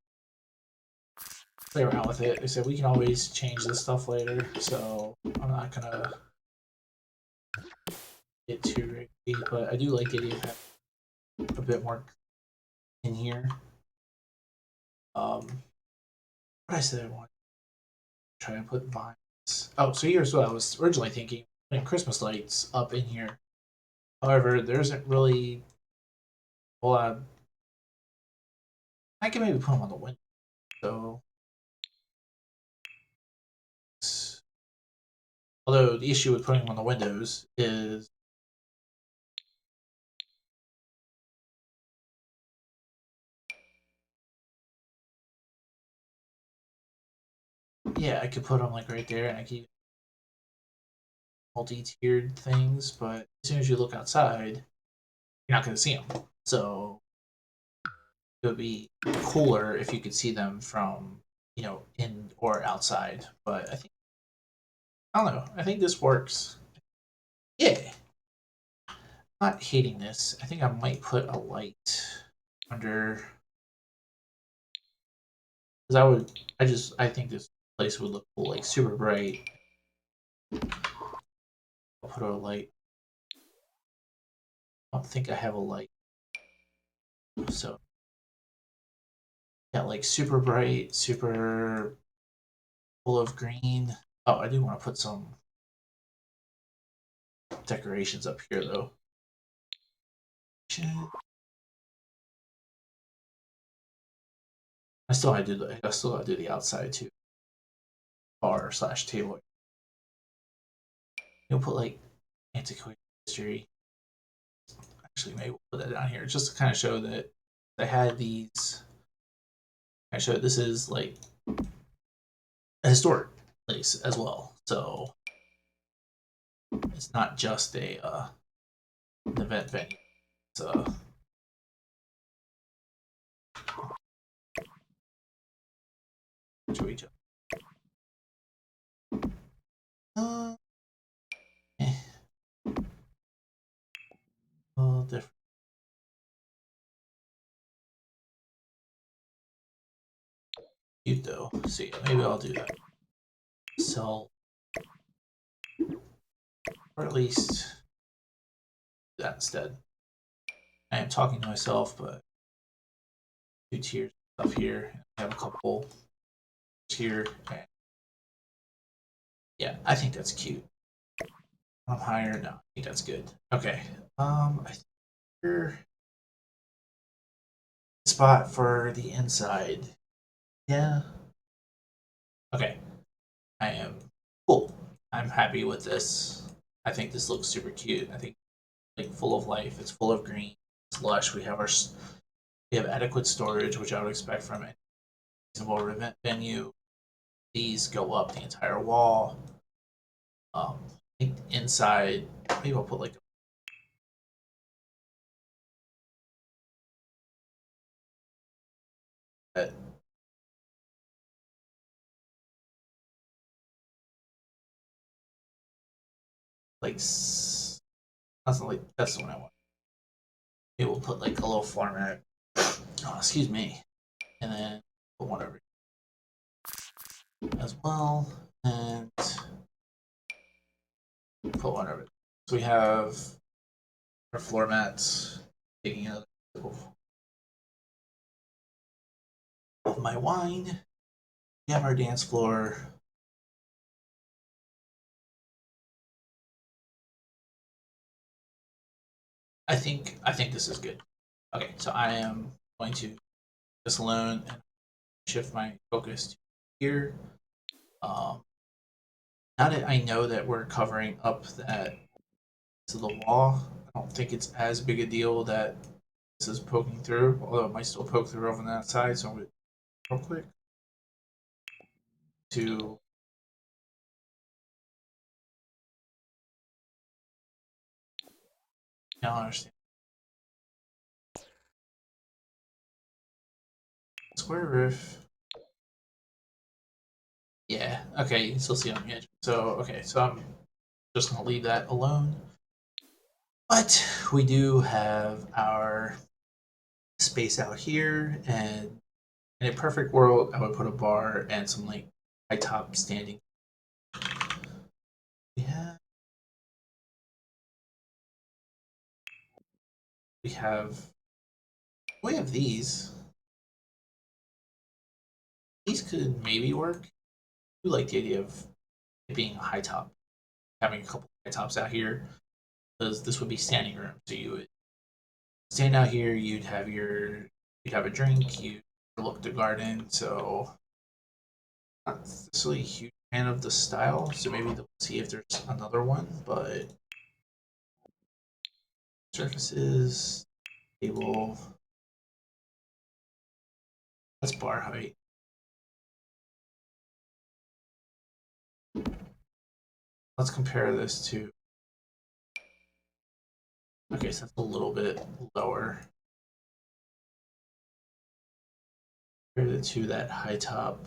Play around with it. They said we can always change this stuff later, so I'm not gonna get too riggy. But I do like the idea of having a bit more in here. What I said I want to try and put vines. Oh, so here's what I was originally thinking: putting Christmas lights up in here. However, there isn't really a lot. I can maybe put them on the window. So, although the issue with putting them on the windows is yeah, I could put them like right there, and I could multi-tiered things. But as soon as you look outside, you're not going to see them. So it would be cooler if you could see them from in or outside. But I don't know. I think this works. Yeah, not hating this. I think I might put a light under because I think this place would look cool, like super bright. I'll put a light. I don't think I have a light. So yeah, like super bright, super full of green. Oh, I do want to put some decorations up here though. I still gotta do the outside too. Bar slash table. You'll put like antiquated history. Actually, maybe we'll put that down here just to kind of show that I had these. I showed this is like a historic place as well. So it's not just a the event venue. To each other. Uh, eh, a little different. Cute though. So yeah, maybe I'll do that. Sell, or at least do that instead. I am talking to myself, but 2 tiers of stuff here. I have a couple here. And yeah, I think that's cute. I'm higher. No, I think that's good. Okay. I think your spot for the inside. Yeah. Okay. I am cool. I'm happy with this. I think this looks super cute. I think like full of life. It's full of green. It's lush. We have adequate storage, which I would expect from a reasonable event venue. These go up the entire wall. I think inside, maybe I'll put like a like that's like that's the one I want. Maybe we'll put like a little format. Oh, excuse me, and then put one over as well, and put one over. So we have our floor mats taking out of my wine. We have our dance floor. I think this is good. Okay, so I am going to this alone and shift my focus to here. Um, Now that I know that we're covering up that to the wall, I don't think it's as big a deal that this is poking through, although it might still poke through over on that side. So I'm going to real quick to now understand square roof. Yeah, okay, you can still see it on the edge. So okay, so I'm just gonna leave that alone. But we do have our space out here, and in a perfect world, I would put a bar and some like high top standing. We have we have we have these. These could maybe work. I like the idea of it being a high top, having a couple high tops out here, because this would be standing room. So you would stand out here, you'd have a drink, you look the garden. So not necessarily a huge fan of the style. So maybe we'll see if there's another one. But surfaces, table, that's bar height. Let's compare this to. Okay, so that's a little bit lower. Compare it to that high top.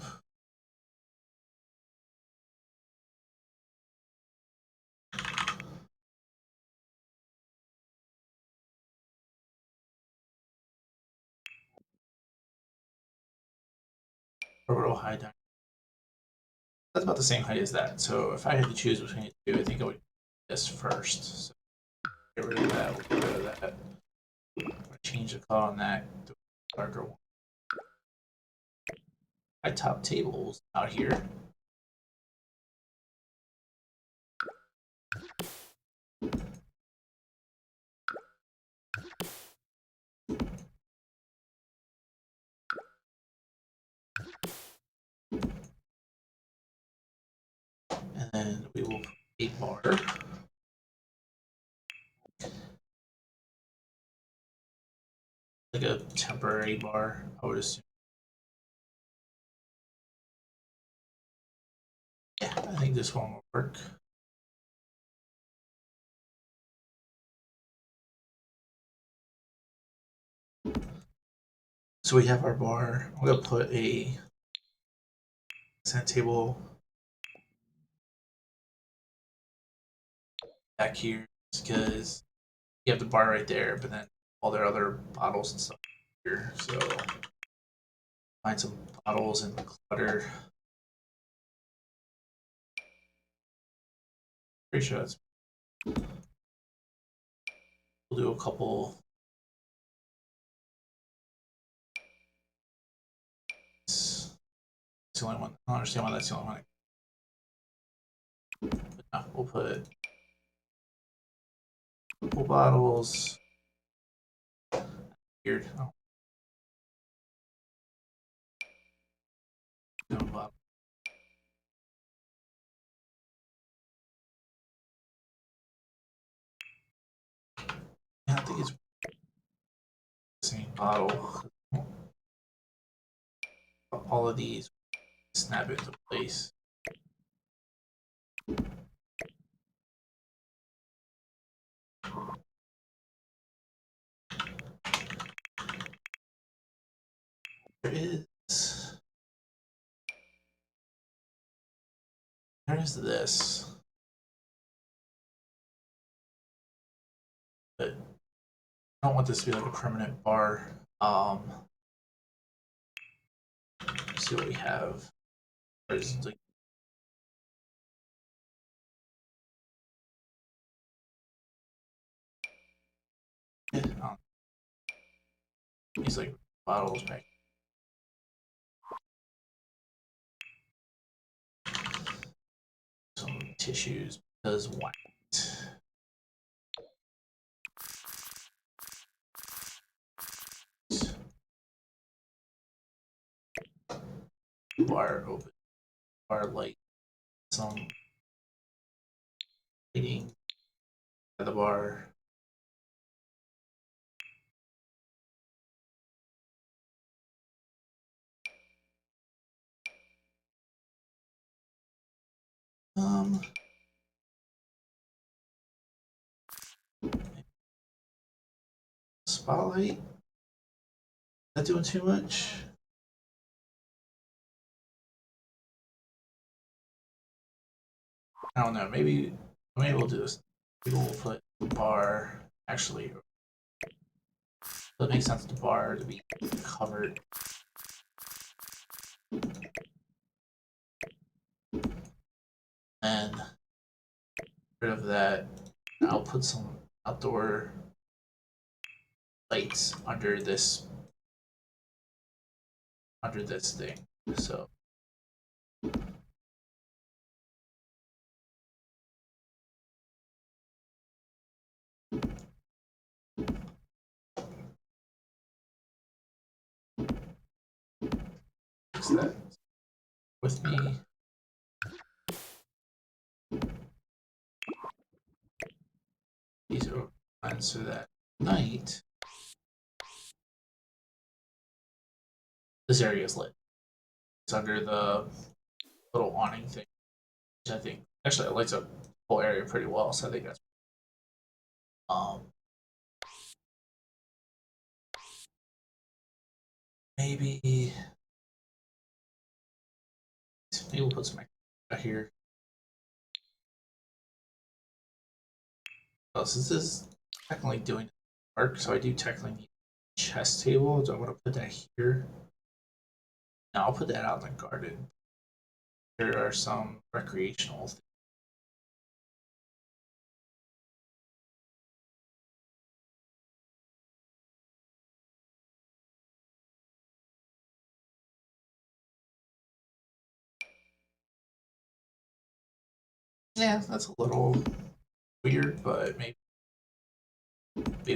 Orbital high dining. That's about the same height as that. So if I had to choose between the two, I think I would do this first. So get rid of that. We'll get rid of that. Change the color on that to a darker one. High top tables out here. And then we will put a bar. Like a temporary bar, I would assume. Yeah, I think this one will work. So we have our bar. I'm gonna put a center table back here because you have the bar right there, but then all their other bottles and stuff here. So find some bottles and clutter. Pretty sure that's. We'll do a couple. It's the only one. I don't understand why that's the only one. But no, we'll put a couple bottles. Weird. Oh, no bottle. Yeah, I think it's the same bottle. All of these snap into place. There is. There is this. But I don't want this to be like a permanent bar. Let's see what we have. There's like these like bottles back. Some tissues because why? Bar open. Bar light. Some lighting at the bar. Um, Spotlight. Not doing too much. I don't know. Maybe we'll do this. Maybe we'll put the bar. Actually, it makes sense. The bar to be covered. And rid of that. I'll put some outdoor lights under this thing. So fix that with me. These are open so that night this area is lit. It's under the little awning thing, which I think actually it lights up the whole area pretty well. So I think that's um maybe we'll put some extra here. Oh, since this is technically doing work, so I do technically need a chess table. So I'm gonna put that here. Now I'll put that out in the garden. There are some recreational things. Yeah, that's a little weird, but maybe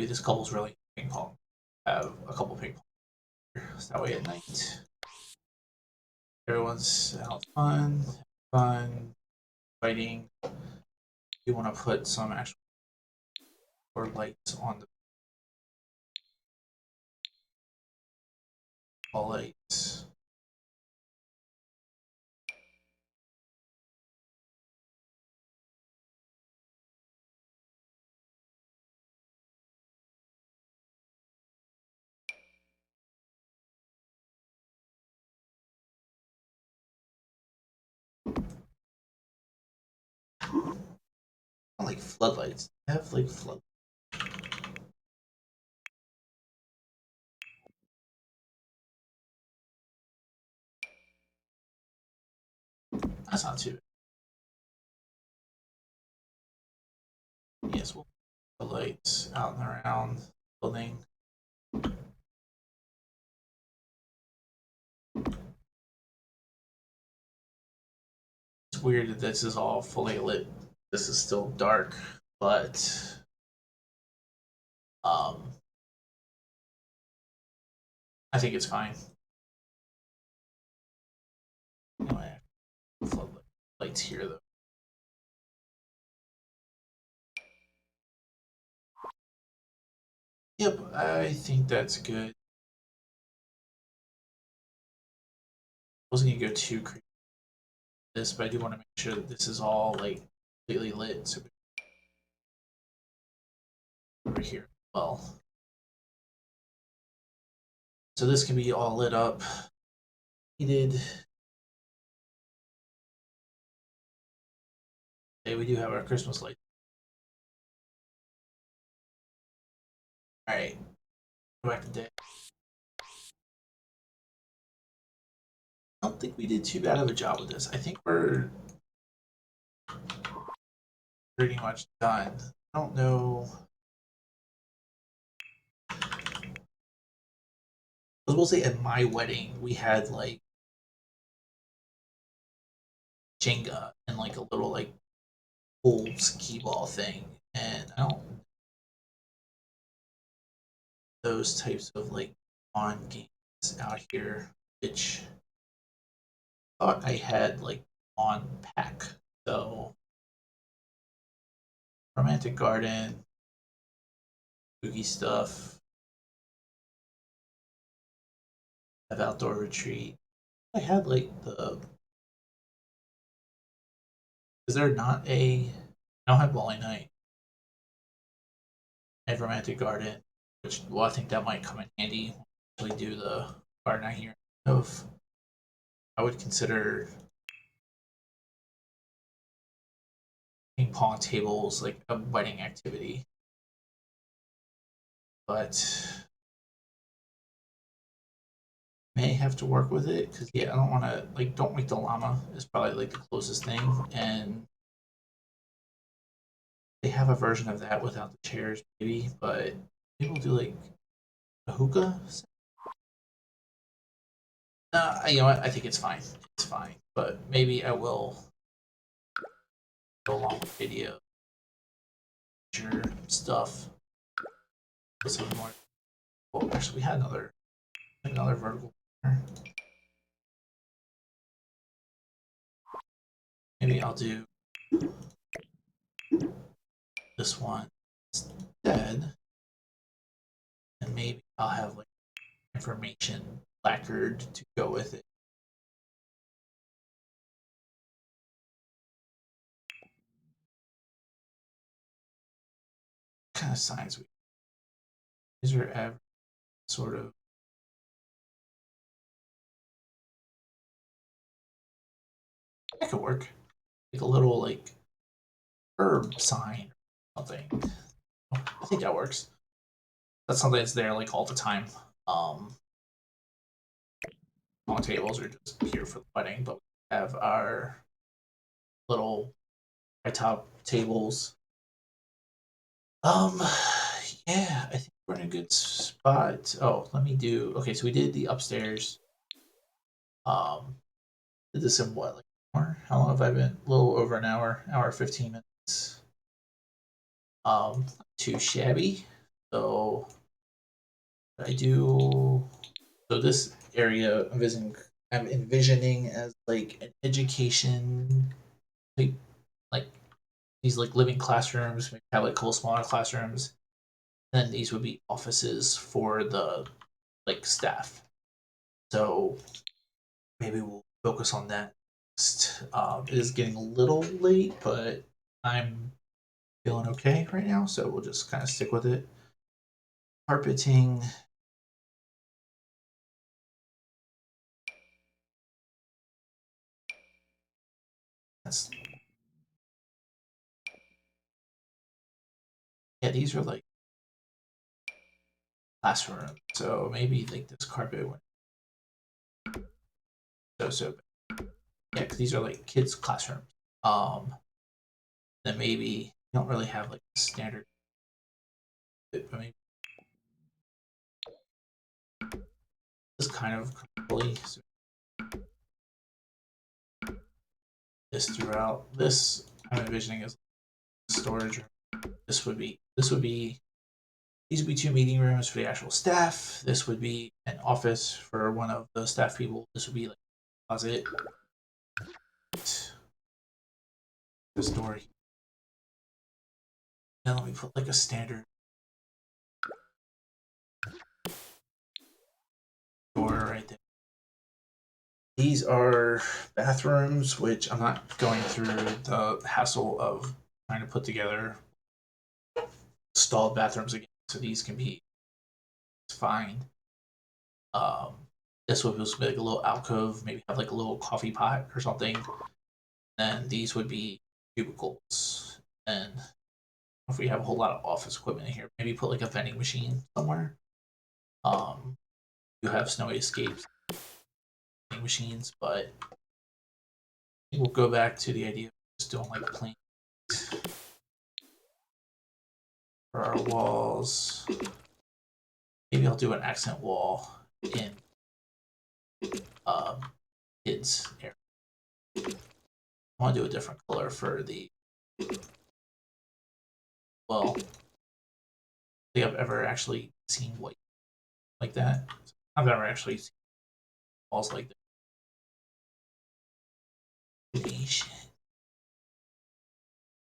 this couple's really ping pong. Have a couple ping pong here. So that way at night everyone's out fun, fighting. You want to put some actual lights on the ball lights. I like floodlights. I have like flood. That's not too bad. Yes, we'll put lights out and around the building. It's weird that this is all fully lit. This is still dark, but um, I think it's fine. Anyway, floodlights lights here though. Yep, I think that's good. I wasn't gonna go too crazy with this, but I do want to make sure that this is all like completely lit. So over here, well, so this can be all lit up. Needed. Hey, we do have our Christmas light. All right, go back to day. I don't think we did too bad of a job with this. I think we're pretty much done. I don't know. I will say at my wedding we had like Jenga and like a little like pool skee ball thing, and I don't those types of like on games out here, which I thought I had like on pack. So romantic garden, spooky stuff, have outdoor retreat. I had like the is there not a I don't have bowling night. I have romantic garden, which well I think that might come in handy when we do the garden out here. Of I would consider ping pong tables like a wedding activity, but may have to work with it because yeah, I don't want to like don't make the llama is probably like the closest thing, and they have a version of that without the chairs, maybe, but people do like a hookah. You know what? I think it's fine. It's fine, but maybe I will go along with video stuff. Some more. Oh, actually, we had another vertical. Maybe I'll do this one instead, and maybe I'll have like information placard to go with it. What kind of signs we is there ever sort of that could work like a little like herb sign or something. I think that works. That's something that's there like all the time. Um, on tables are just here for the wedding, but we have our little high top tables. Um, yeah, I think we're in a good spot. Oh, let me do. Okay, so we did the upstairs. Um, did this in what, like an hour? How long have I been? A little over an hour, hour 15 minutes. Too shabby. So I do. So this area I'm envisioning as like an education, like, like these like living classrooms. We have like a couple smaller classrooms. Then these would be offices for the like staff. So maybe we'll focus on that next. It is getting a little late, but I'm feeling okay right now, so we'll just kind of stick with it. Carpeting. That's Yeah, these are like classroom. So maybe like this carpet went so bad. Yeah, because these are like kids' classrooms. Then maybe you don't really have like a standard. But maybe this kind of completely. So this throughout. This I'm envisioning as storage room. These would be two meeting rooms for the actual staff. This would be an office for one of the staff people. This would be like a closet. The story. Now let me put like a standard door right there. These are bathrooms, which I'm not going through the hassle of trying to put together stalled bathrooms again. So these can be fine. Um, this would just be like a little alcove, maybe have like a little coffee pot or something. And these would be cubicles. And if we have a whole lot of office equipment in here, maybe put like a vending machine somewhere. Um, you have snowy escapes, vending machines, but we'll go back to the idea of just doing like plain for our walls. Maybe I'll do an accent wall in um, kids area. I want to do a different color for the. Well, I think I've ever actually seen white like that. I've never actually seen walls like that.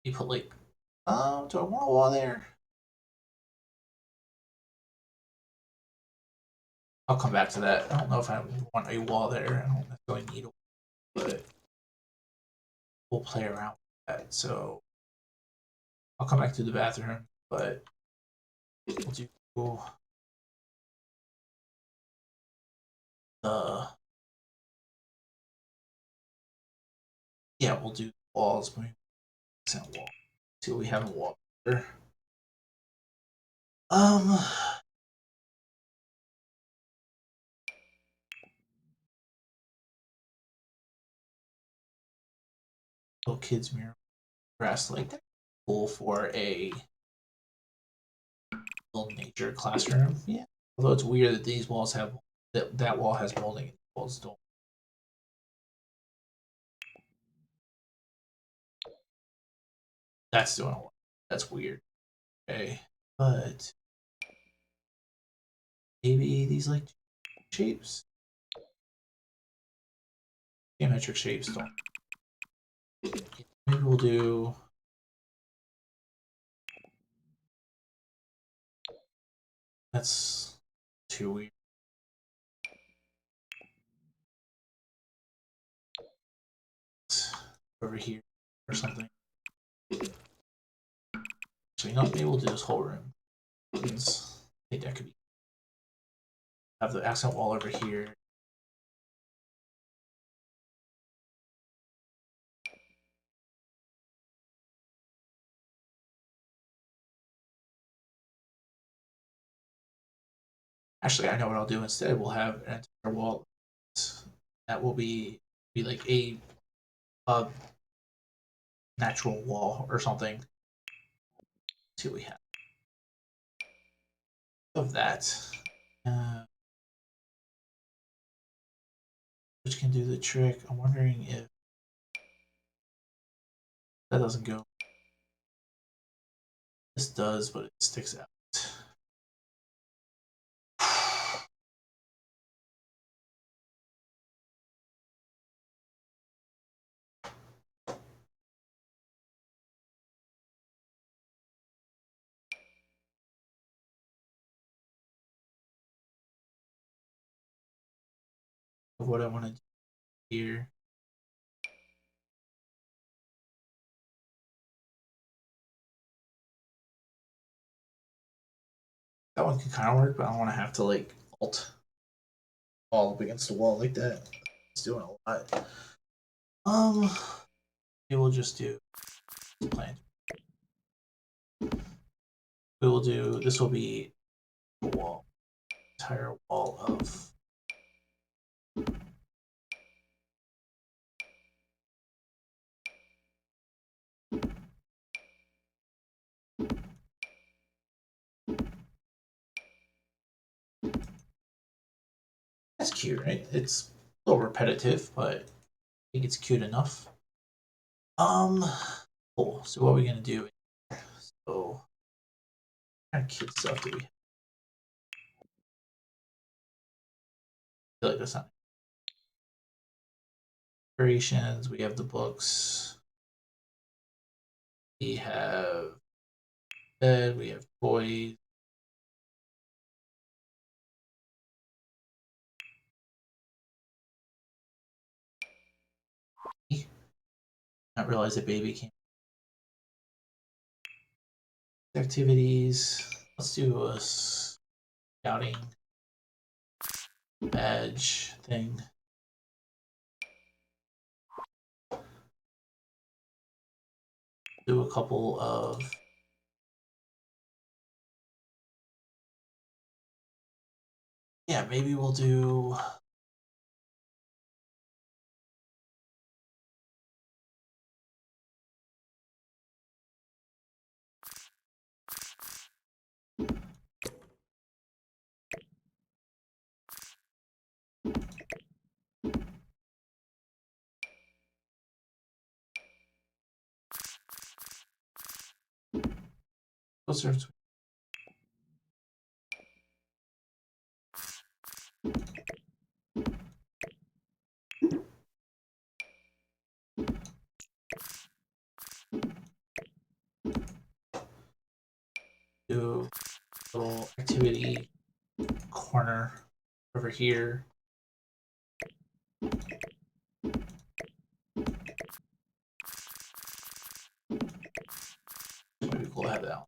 You put like, oh, do I want a wall there? I'll come back to that. I don't know if I want a wall there. I don't necessarily need a wall, but we'll play around with that. So I'll come back to the bathroom, but we'll do the yeah, we'll do walls. Maybe wall. See what we have a wall there. Um, little kids mirror grass like that. Cool for a little nature classroom. Yeah. Although it's weird that these walls have that wall has molding and walls don't. That's doing a lot. That's weird. Okay. But maybe these like shapes. Geometric shapes don't. Maybe we'll do. That's too weird. Over here or something. So you know, maybe we'll do this whole room. I think that could be. Have the accent wall over here. Actually, I know what I'll do instead. We'll have an entire wall that will be like a natural wall or something. Let's see what we have of that. Uh, which can do the trick. I'm wondering if that doesn't go. This does, but it sticks out. Of what I want to do here. That one can kind of work, but I don't want to have to like alt all up against the wall like that. It's doing a lot. Maybe we'll just do plan. we will do, this will be a wall, entire wall of that's cute, right? It's a little repetitive, but I think it's cute enough. Cool. So what are we gonna do? So what kind of kid stuff do we have? I feel like that's not decorations. We have the books. We have bed. We have toys. Not realize a baby came. Activities. Let's do a scouting badge thing. Do a couple of yeah, maybe we'll do closer to do a little activity corner over here. Maybe we'll have that.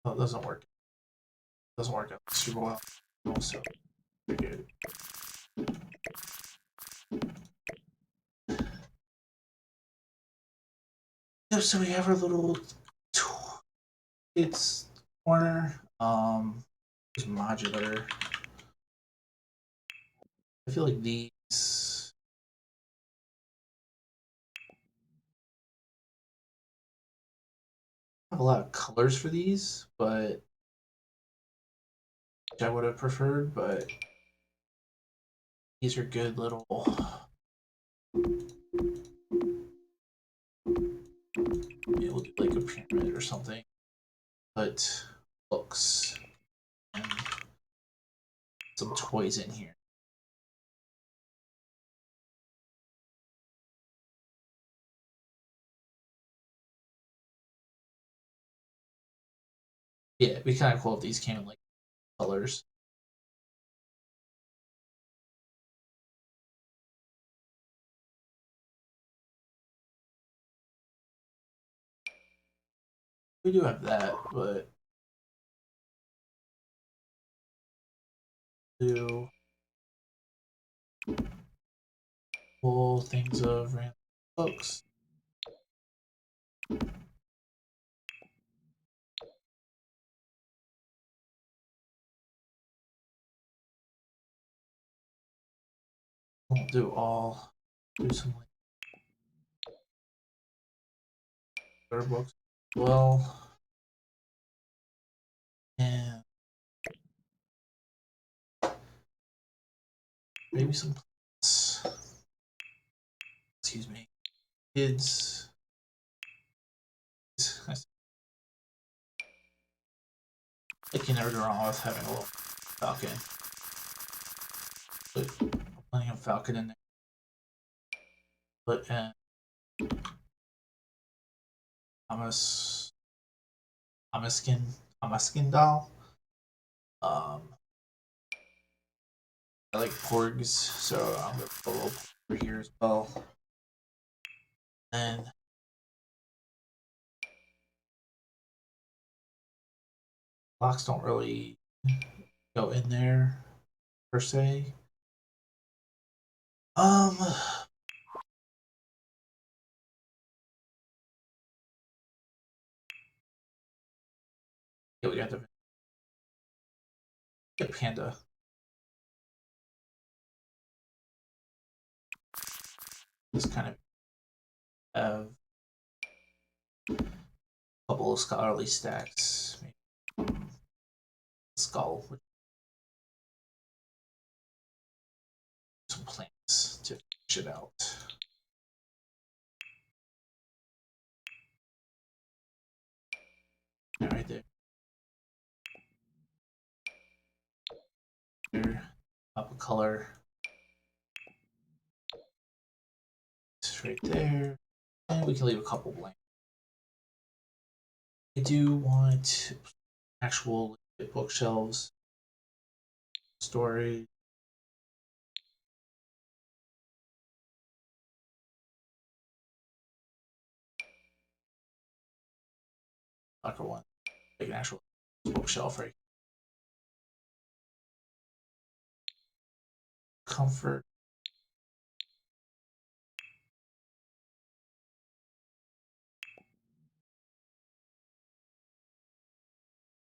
Oh, it doesn't work. It doesn't work out super well. Also, good. Yeah, so we have our little kids corner. It's modular. I feel like these have a lot of colors for these, but which I would have preferred, but these are good little. Maybe we'll do like a pyramid or something. Put books and some toys in here. Yeah, it'd be kind of cool if these came in like colors. We do have that, but do full things of random books. Won't do all. Do some like other books as well. And maybe some plants. Excuse me. Kids. I can never go wrong with having a little falcon. Put plenty of falcon in there. Put in Thomas Thomaskin doll. I like porgs, so I'm gonna put a little over here as well. And blocks don't really go in there per se. Yeah, we got the panda. This kind of have a couple of scholarly stacks. Maybe skull with some plants to finish it out. All right there. There. Up a color. It's right there. And we can leave a couple blank. I do want actual bookshelves, storage. Locker one, like an actual bookshelf, right? Comfort.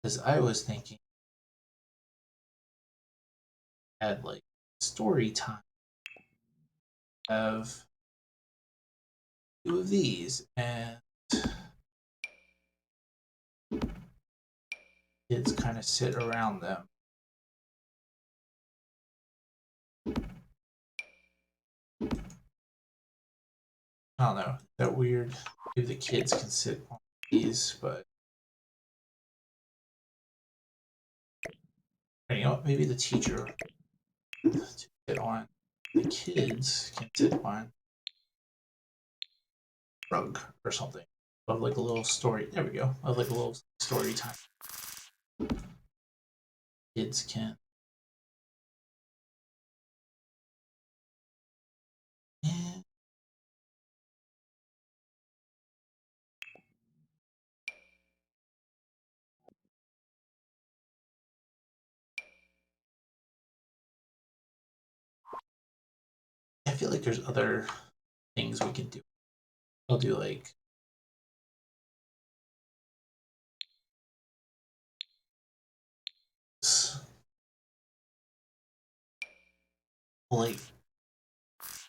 Because I was thinking, had like story time, have two of these, and kids kind of sit around them. I don't know, that weird. Maybe the kids can sit on these, but you know what? Maybe the teacher can sit on. The kids can sit on rug or something. Of like a little story. There we go. Of like a little story time. Kids can. Yeah. I feel like there's other things we can do. I'll do like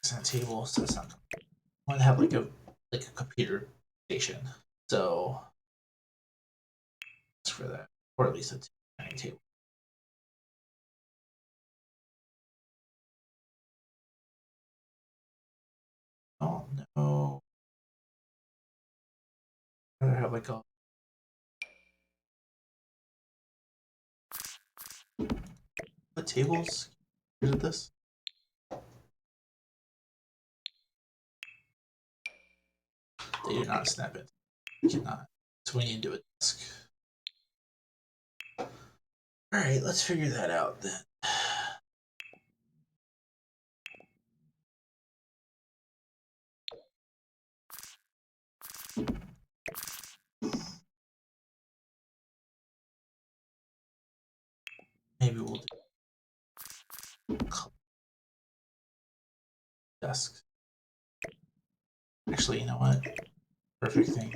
it's on a table, so it's not. I want to have like a computer station. So for that, or at least a dining table. Oh no! I'd rather have like a tables. Here's this. They do not snap it. You cannot. So we need to do a desk. All right, let's figure that out then. Maybe we'll do desks. Actually, you know what? Perfect thing.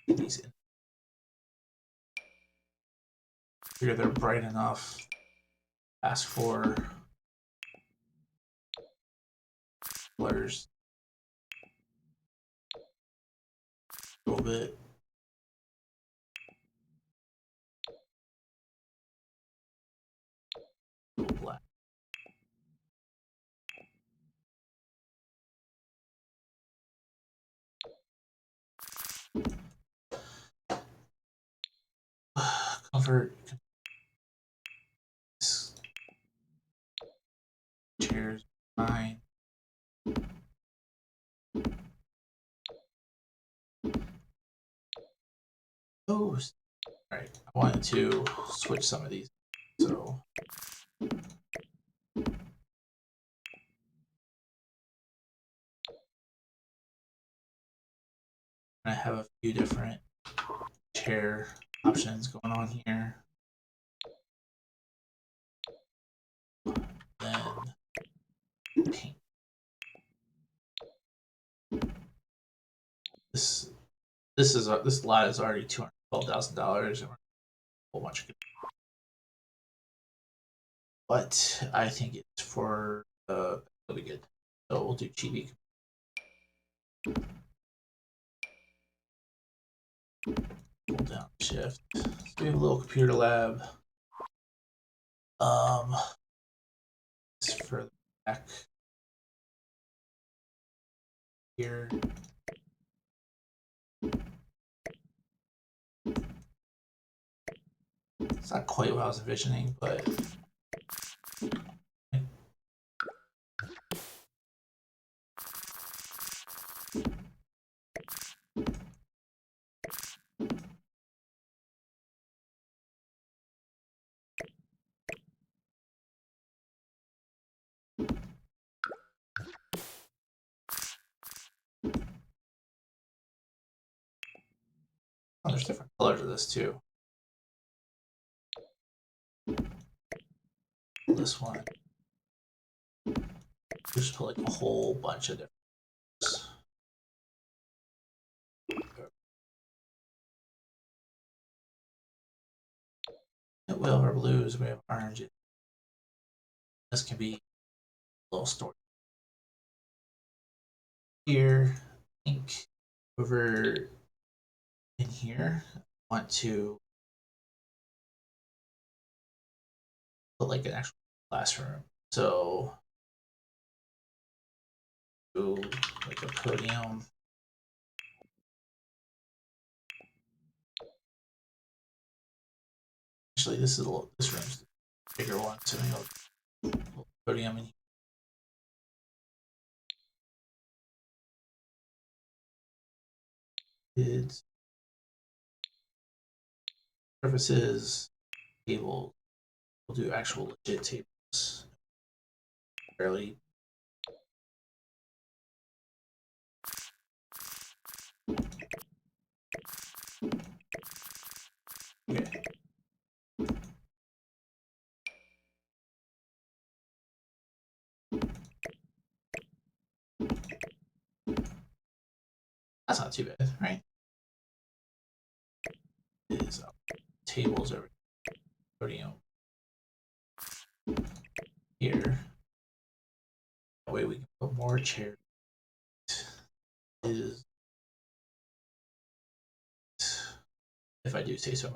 Get these in. Figure they're bright enough. Ask for colors a little bit. Black. Comfort. Chairs. Fine. Oh, alright. I wanted to switch some of these. So I have a few different chair options going on here. this lot is already $212,000, and a whole bunch of. But I think it's for really good. So we'll do chibi. Hold down shift. So we have a little computer lab. This for the back here. It's not quite what I was envisioning, but oh, there's different colors of this too. This one. Just put like a whole bunch of different. We have our blues, we have orange. This can be a little story. Here, pink over in here. I want to put like an actual classroom. So do like a podium. Actually, this room's the bigger one, so maybe I'll put a podium in here. Kids, surfaces, tables. We'll do actual legit tables. Fairly. Okay. That's not too bad, right? Is tables over podium here. That way we can put more chairs. Is if I do say so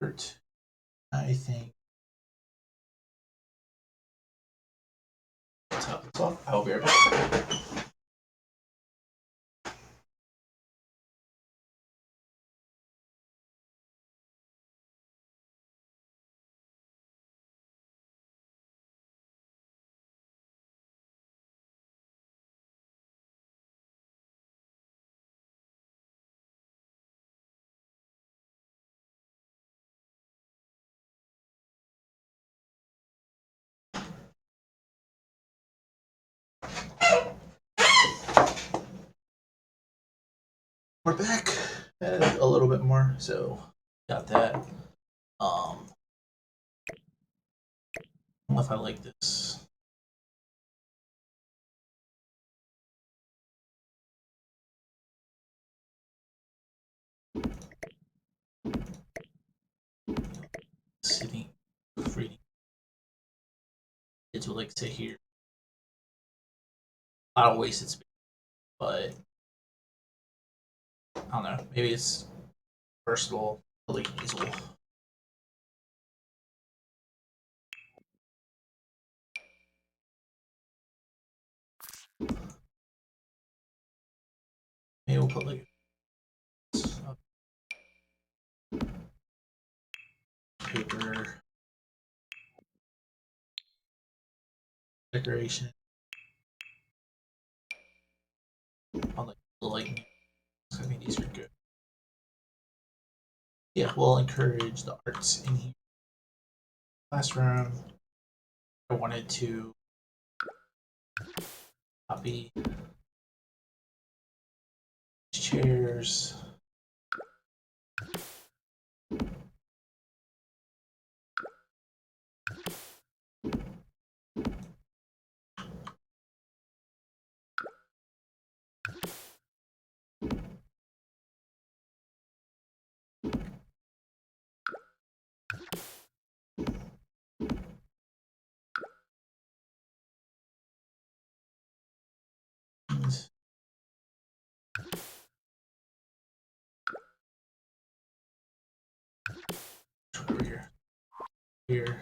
myself. I think top this off. I'll be right back. We're back. A little bit more, so got that. I don't know if I like this. Sitting, reading. Kids would like to hear. A lot of wasted space, but I don't know. Maybe it's versatile, like easel. Maybe we'll put like paper decoration on like the light. I think these are good. Yeah, we'll encourage the arts in here. Classroom. I wanted to copy chairs. here.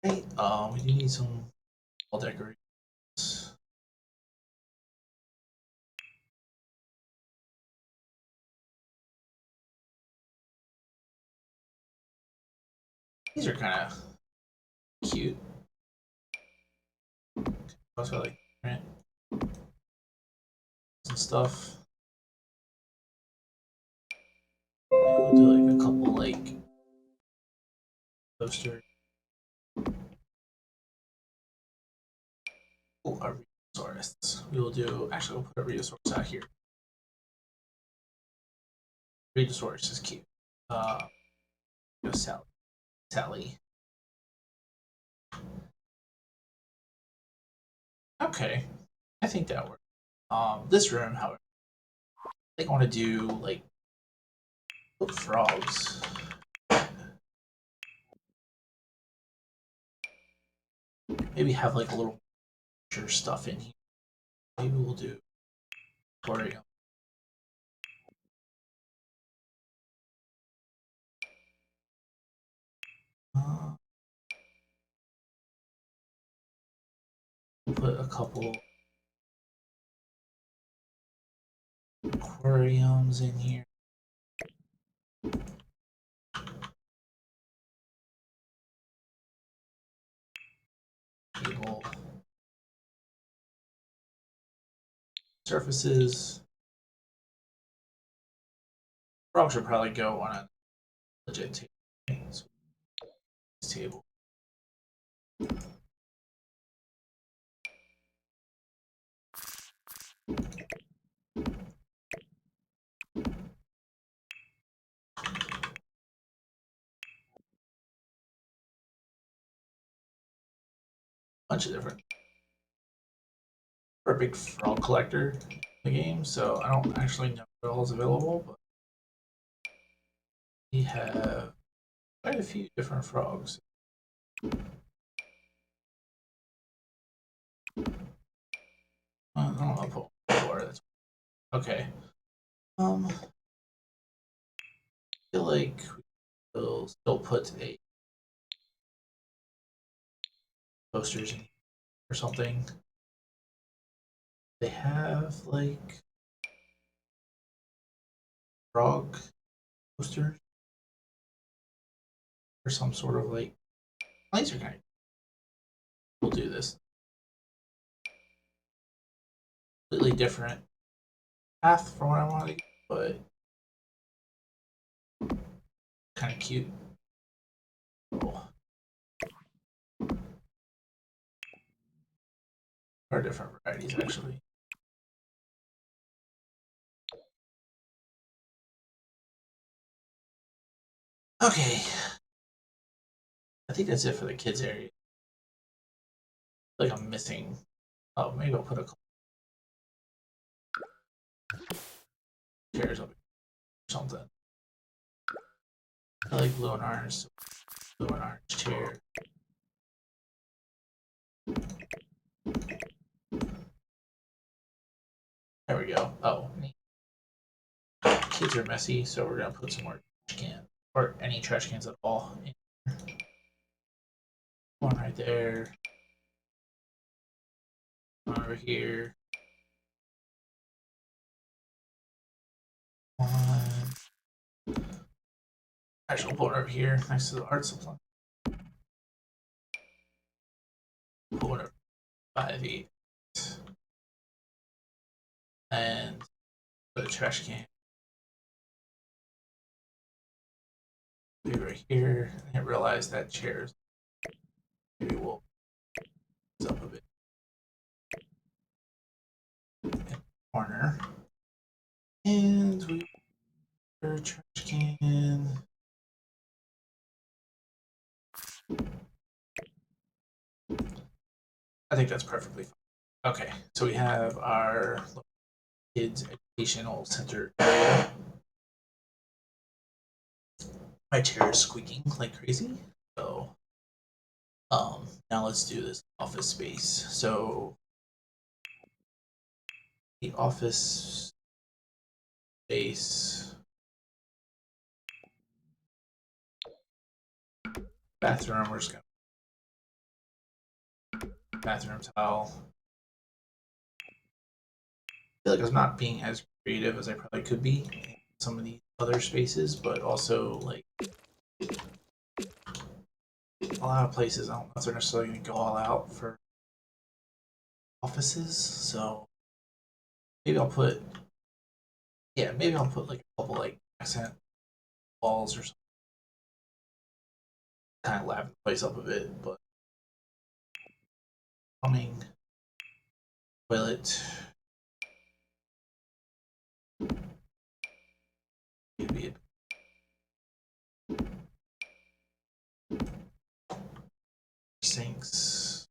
Okay, we do need some wall decorations. These are kind of cute. Also like print and stuff. We'll do like a couple like posters. Oh, our resource. We will do. Actually, we'll put a resource out here. Resource is cute. Go Sally. Sally. Okay, I think that works. This room, however, I think I want to do like frogs. Maybe have like a little stuff in here. Maybe we'll do aquarium. Uh, we'll put a couple aquariums in here. Table. Surfaces. Frogs should probably go on a legit table. So, this table. Bunch of different. We're a big frog collector in the game, so I don't actually know what all is available, but we have quite a few different frogs. I don't know. I'll put four. That's okay. I feel like we'll still put a posters in or something. They have like frog posters or some sort of like laser kind. We'll do this completely different path from what I wanted, but kind of cute. Oh, are different varieties actually. Okay, I think that's it for the kids area. Like I'm missing. Oh, maybe I'll put a couple chairs up here or something. I like blue and orange. So blue and orange chair. There we go. Oh, kids are messy, so we're gonna put some more trash cans or any trash cans at all. One right there. One over here. One. Actually, we'll put one over here next to the art supply. Put one over 5 feet. And put a trash can. Maybe right here. I didn't realize that chairs. Maybe we'll put up a bit. Corner. And we put a trash can. I think that's perfectly fine. Okay, so we have our kids educational center area. My chair is squeaking like crazy. So now let's do this office space. So the office space Bathroom, we're just gonna bathroom tile. I feel like I'm not being as creative as I probably could be in some of these other spaces, but also like a lot of places I don't know if they're necessarily gonna go all out for offices. So maybe I'll put maybe I'll put like a couple like accent walls or something, kind of liven the place up a bit. But plumbing, toilet, maybe sinks.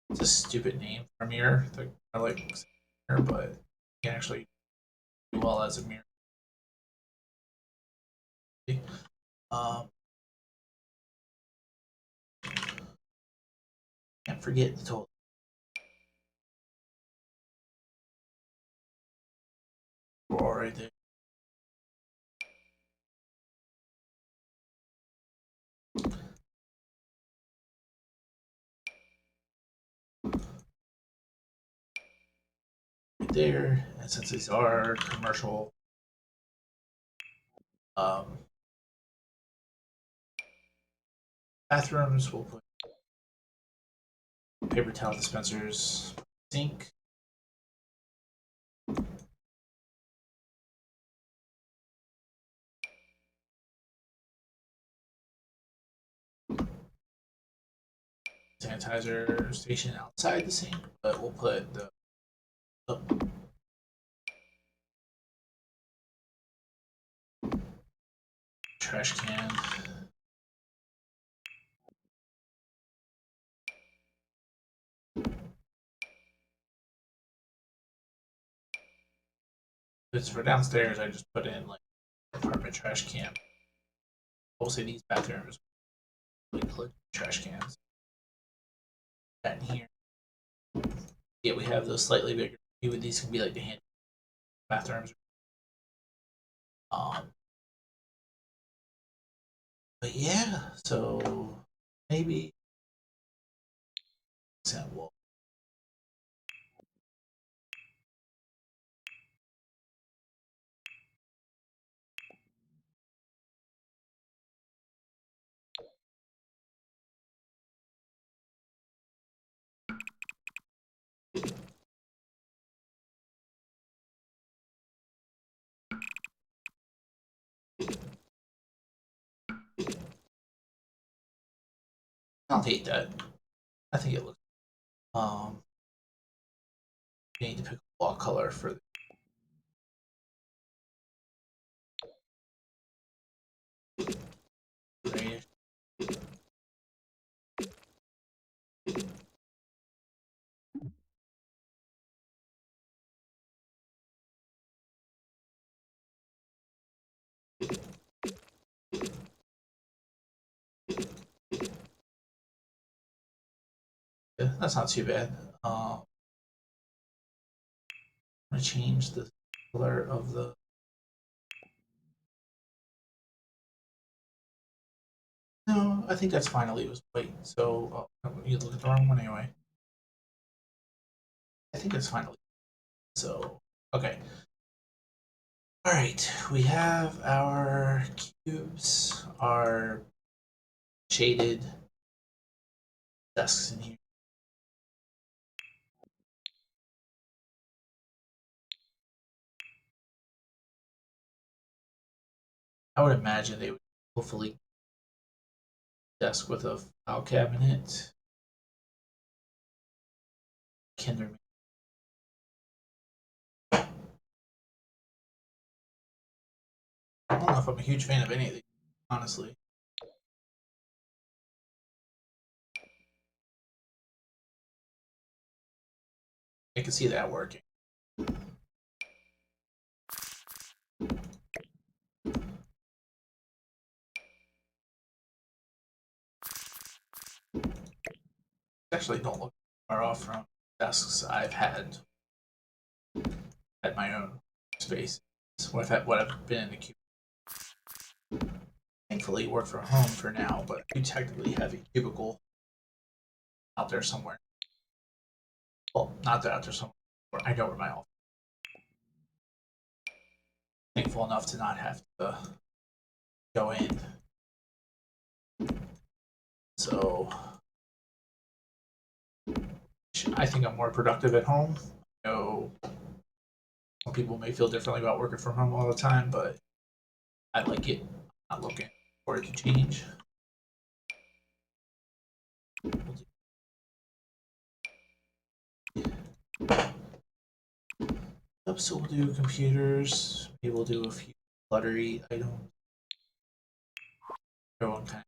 It's a stupid name for a mirror. I like mirror, but you can actually do well as a mirror. Um, can't forget the total drawer right there. Right there. And since these are commercial um, bathrooms, we'll put paper towel dispensers, sink, sanitizer station outside the sink, but we'll put the trash can. It's for downstairs. I just put in like apartment trash can. We'll say these bathrooms like trash cans. That in here. Yeah, we have those slightly bigger. Maybe these can be like the hand bathrooms. Um, but yeah, so maybe well, I don't hate that. I think it looks. Um, you need to pick a wall color for the grayish. Yeah, that's not too bad. I'm gonna change the color of the. No, I think that's fine. I'll leave it white. So you look at the wrong one anyway. I think that's fine. So okay. All right, we have our cubes, our shaded desks in here. I would imagine they would hopefully desk with a file cabinet. Kinder. I don't know if I'm a huge fan of any of these, honestly. I can see that working. actually don't look far off from desks I've had at my own space. What I've been in the cube. Thankfully, work from home for now, but I do technically have a cubicle out there somewhere. Well, not that out there somewhere. I know where my office. Thankful enough to not have to go in. So I think I'm more productive at home. I know some people may feel differently about working from home all the time, but I like it. I'm not looking for it to change. So we'll do computers. Maybe we'll do a few cluttery items. Everyone kind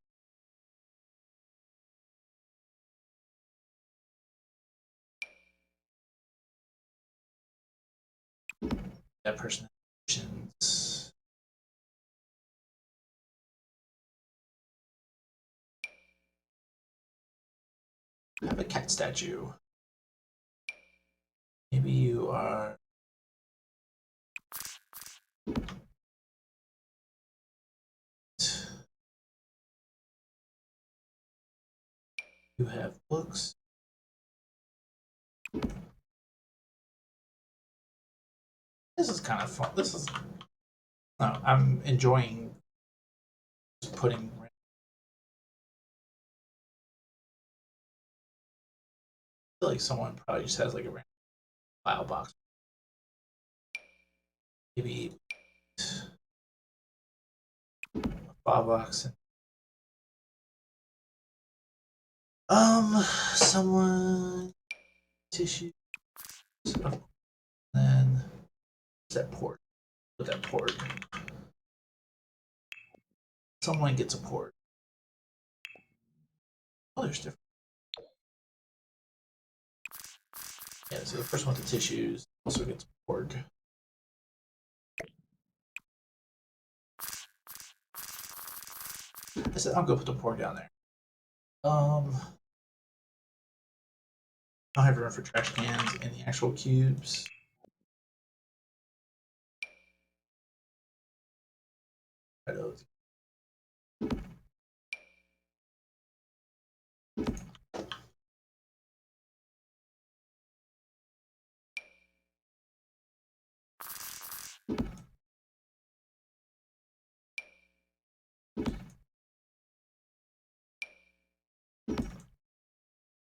of that person. I have a cat statue. Maybe you are. You have books. This is kind of fun. This is. No, I'm enjoying just putting. I feel like someone probably just has like a random file box. Maybe a file box. Someone tissue. Then that port. Put that port. Someone gets a port. Oh, there's different. Yeah, so the first one with the tissues also gets a port. I said I'm gonna put the port down there. I don't have room for trash cans in the actual cubes. I feel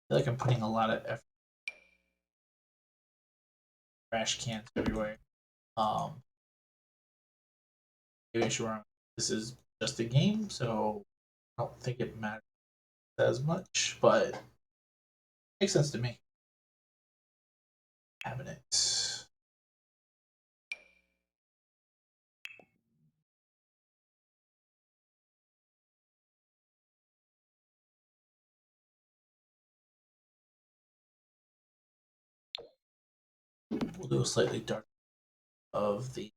like I'm putting a lot of effort. Trash cans everywhere. Maybe I should run. This is just a game, so I don't think it matters as much, but it makes sense to me. Cabinet. We'll do a slightly dark of the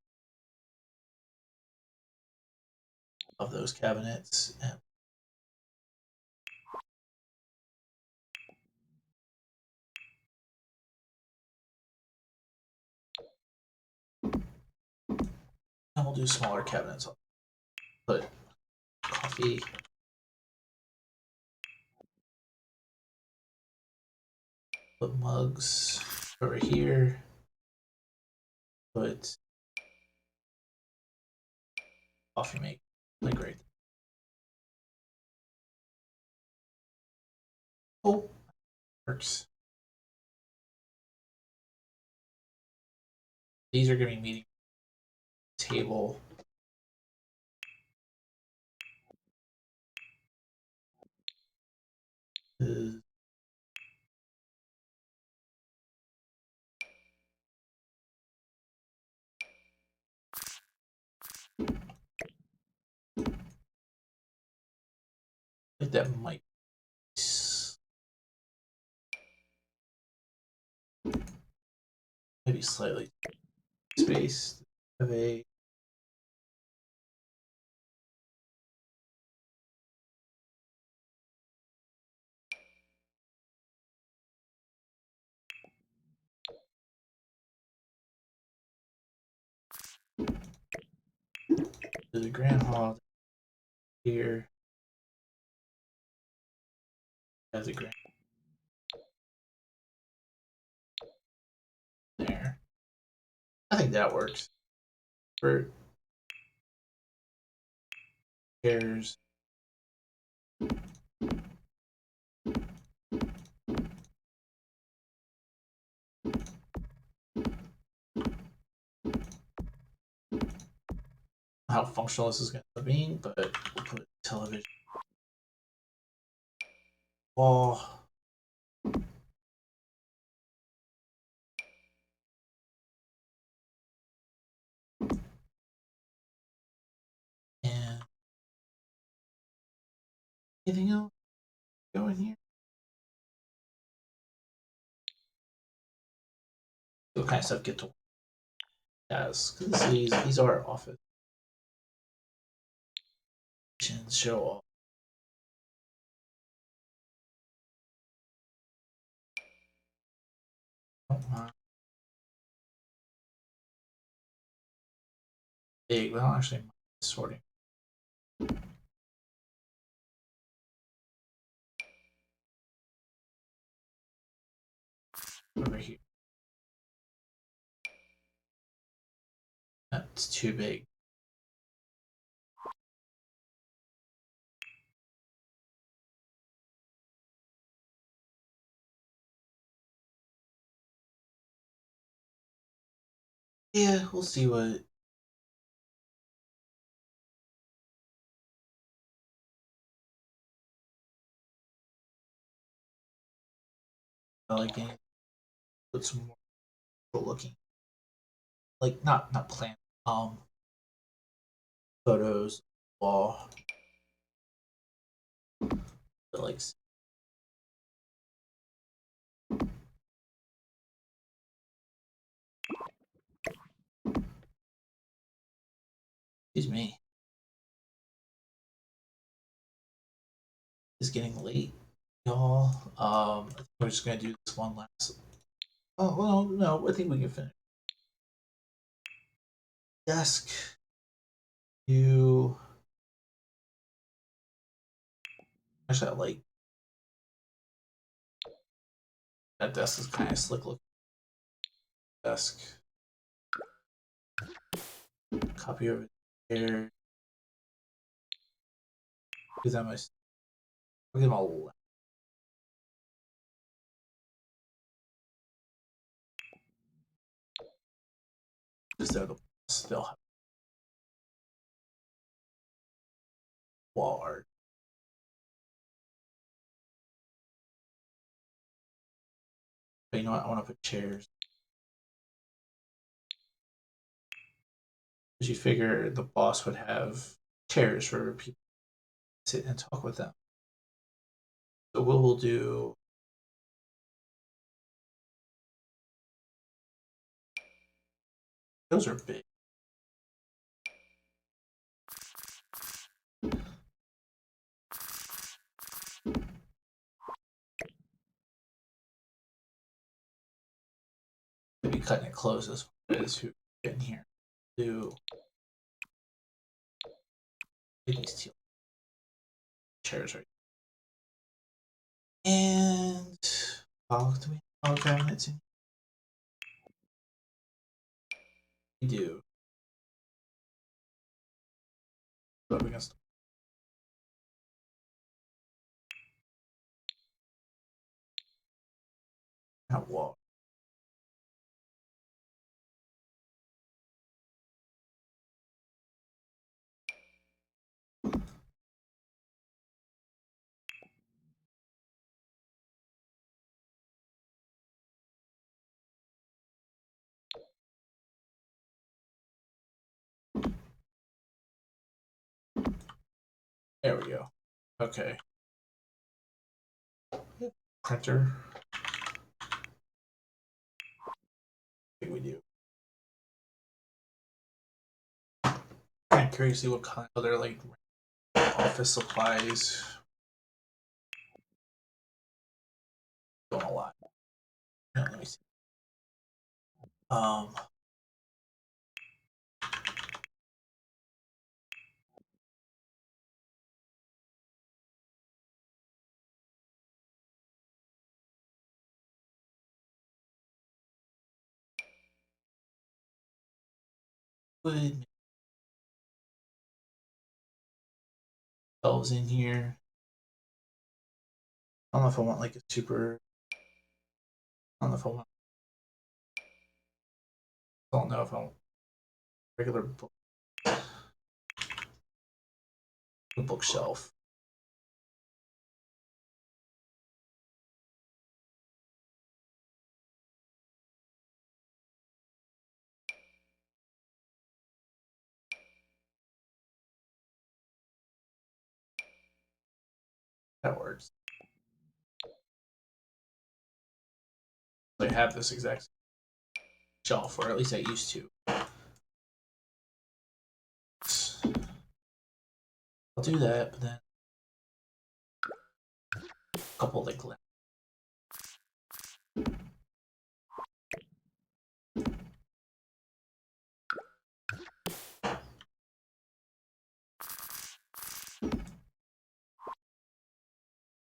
of those cabinets. And we'll do smaller cabinets. I'll put coffee. Put mugs over here. Put coffee maker. Like right. Oh, works. These are going to be meeting table. Uh, like that might maybe slightly space. Have a to the grand hall here. Has a grand there. I think that works. For chairs. How functional this is going to be, but we'll put television wall. And anything else going here? What kind of stuff get to yes, because these are office show off. Big, well, actually, sorting over here. That's too big. Yeah, we'll see what. I like it. Put some more looking, like not plant, photos, wall, but like excuse me, it's getting late, y'all. I think we're just gonna do this one last. Oh well, no, I think we can finish. Desk. You actually, I like that desk is kind of slick looking. Desk. Copy over there. Because I'm a. I'll give them all. Because they're the still have wall art. But you know what? I want to put chairs. Because you figure the boss would have chairs for people to sit and talk with them. So what we'll do. Those are big. Maybe cutting it close as far as who in here. Do these two chairs right. And oh, do we have cabinets in? We do. Up against that wall. There we go. Okay. Yep. Printer. I think we do. I'm curious to see what kind of other like office supplies going a lot. Let me see. Um, wood shelves in here. I don't know if I want like a super. I don't know if I want. I don't know if I want regular book, a bookshelf. That works. I have this exact shelf, or at least I used to. I'll do that, but then a couple like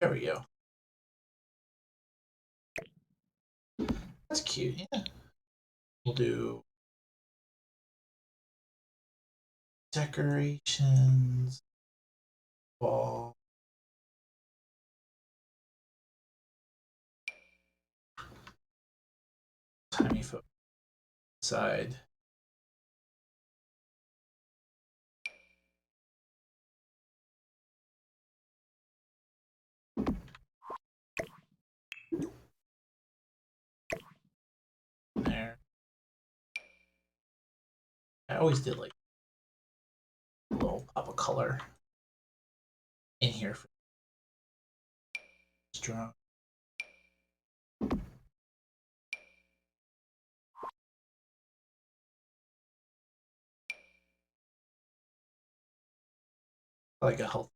there we go. That's cute. Yeah. We'll do decorations, wall, tiny foot side. There. I always did like a little pop of color in here for strong. Like a healthy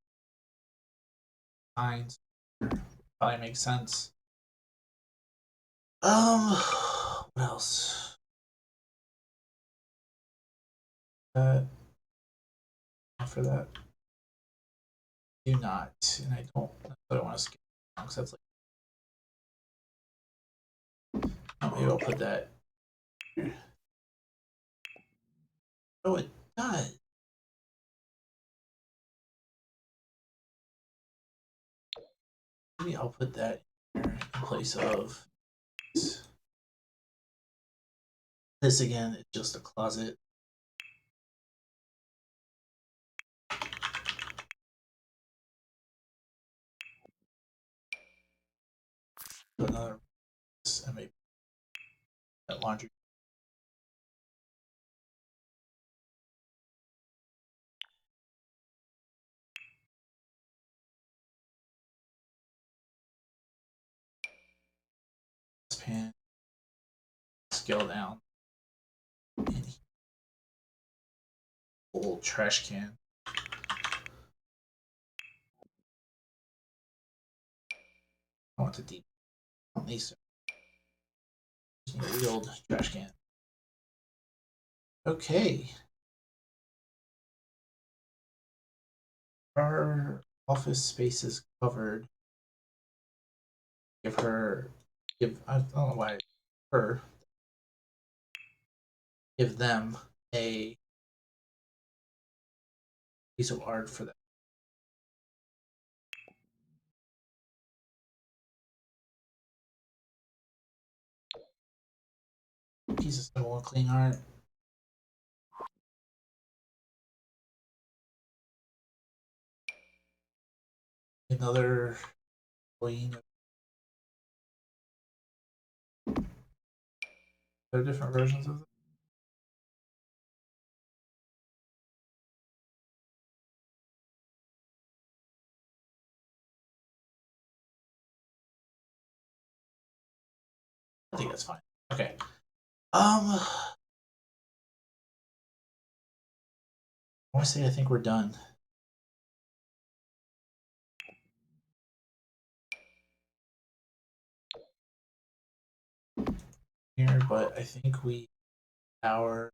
mind. Probably makes sense. What else? Uh, for that, do not, and I don't want to skip because that's like. Oh, maybe I'll put that. Here. Oh, it does. Maybe I'll put that here in place of this again. It's just a closet. Another and maybe that laundry. Pan, scale down, and old trash can. I want the deep on these. The old trash can. Okay. Our office space is covered. Give her, I don't know why, her, give them a piece of art for that. Piece of simple clean art. Another queen. There are different versions of it. I think that's fine. Okay. I want to say I think we're done. Here, but I think we our.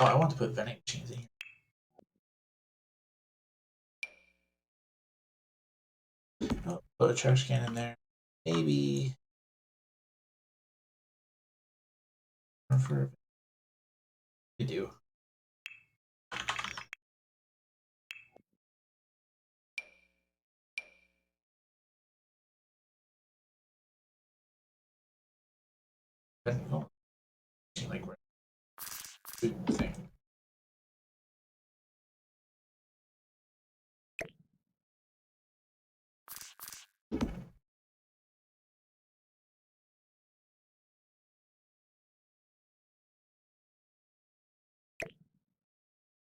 Oh, I want to put vending machines in here. Oh, put a trash can in there. Maybe For we do. Like thing.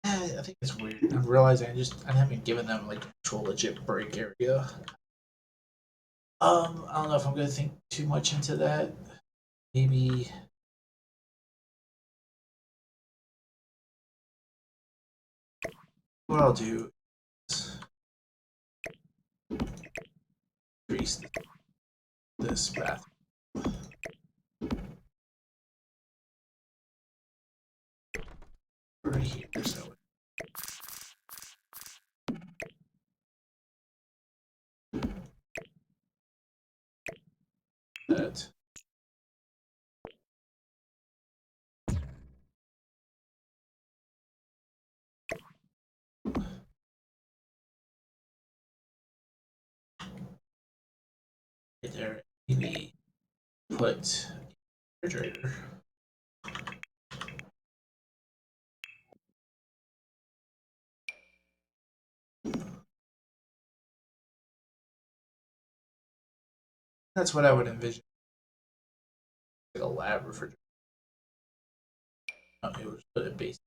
I think it's weird. I'm realizing I haven't given them like actual legit break area. I don't know if I'm gonna think too much into that. Maybe what I'll do is increase this bathroom right here. So that right there. Maybe put refrigerator. That's what I would envision. Like a lab refrigerator. It would put a base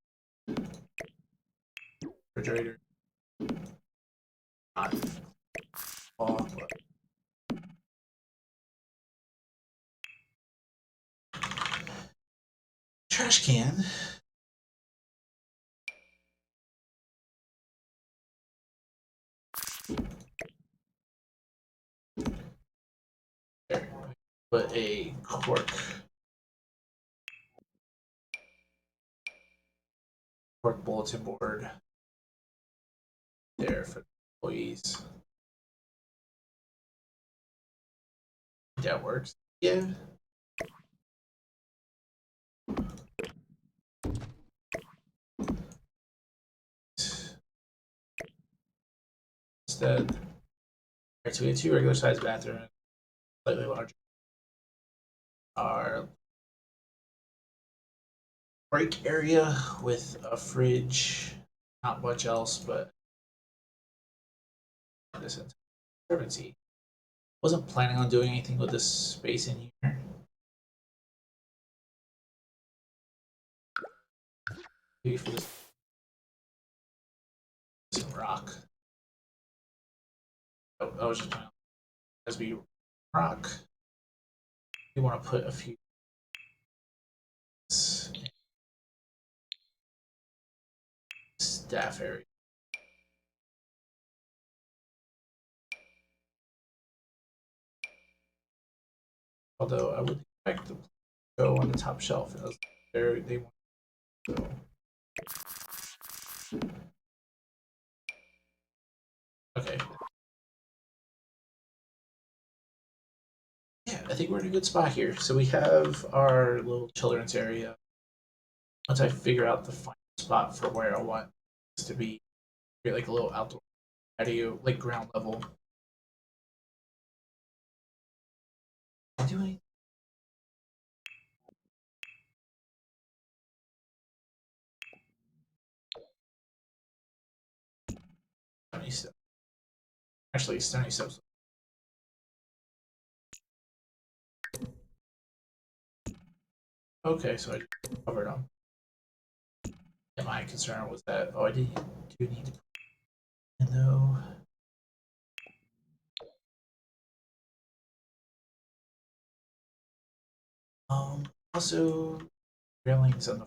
refrigerator on off. Trash can. There. Put a cork bulletin board there for employees. That works. Yeah. Instead, right, so we have two regular sized bathrooms, slightly larger. Our break area with a fridge, not much else, but this Conservancy. Wasn't planning on doing anything with this space in here. Maybe for this some rock. I was just planning as we rock. We want to put a few staff area. Although I would expect to go on the top shelf as they want to go. Okay. Yeah, I think we're in a good spot here. So we have our little children's area. Once I figure out the final spot for where I want this to be, create like a little outdoor patio, like ground level. Doing Stony Step. Actually, Stony Steps. Okay, so I covered them. And my concern was that I do need to put in though. Also railings on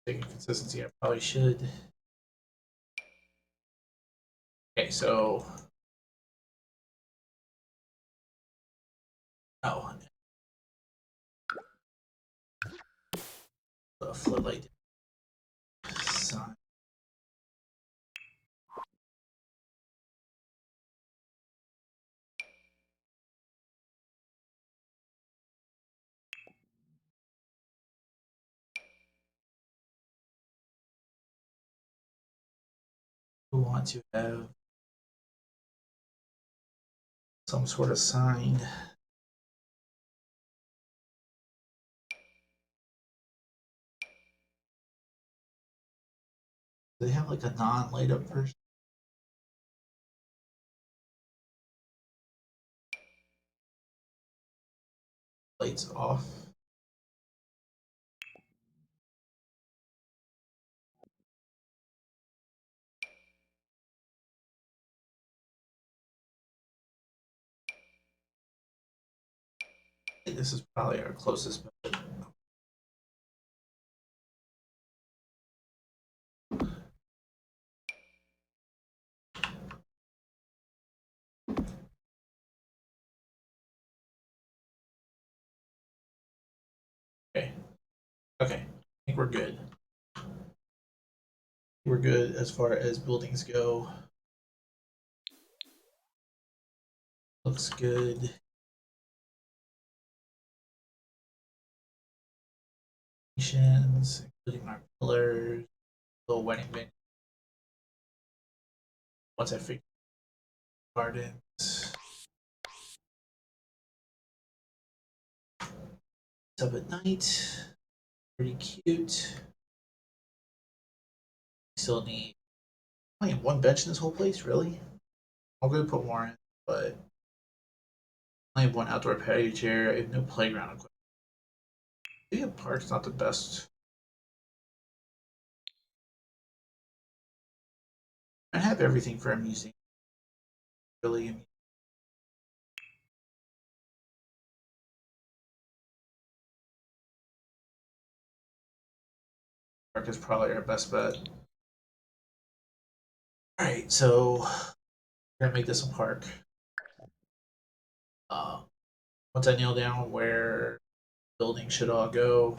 the consistency. I probably should. Okay, so oh, the floodlight sign. want to have some sort of sign. Do they have like a non-light up version? Lights off. I think this is probably our closest method. Okay. Okay. I think we're good. We're good as far as buildings go. Looks good. Including our pillars, little wedding venue. Once I figure gardens. It's up at night. Pretty cute. Still need only have one bench in this whole place, really? I'll go put more in, but I only have one outdoor patio chair. I have no playground equipment. Maybe a park's not the best. I have everything for a museum. Really, park is probably our best bet. All right, so we're gonna make this a park. Uh, Once I nail down where buildings should all go,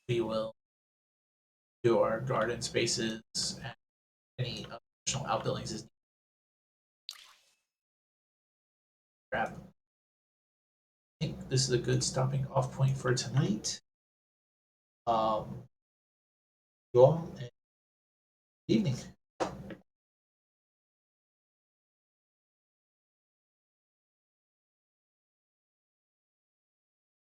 we will do our garden spaces and any additional outbuildings is crap. I think this is a good stopping off point for tonight. You all, and evening.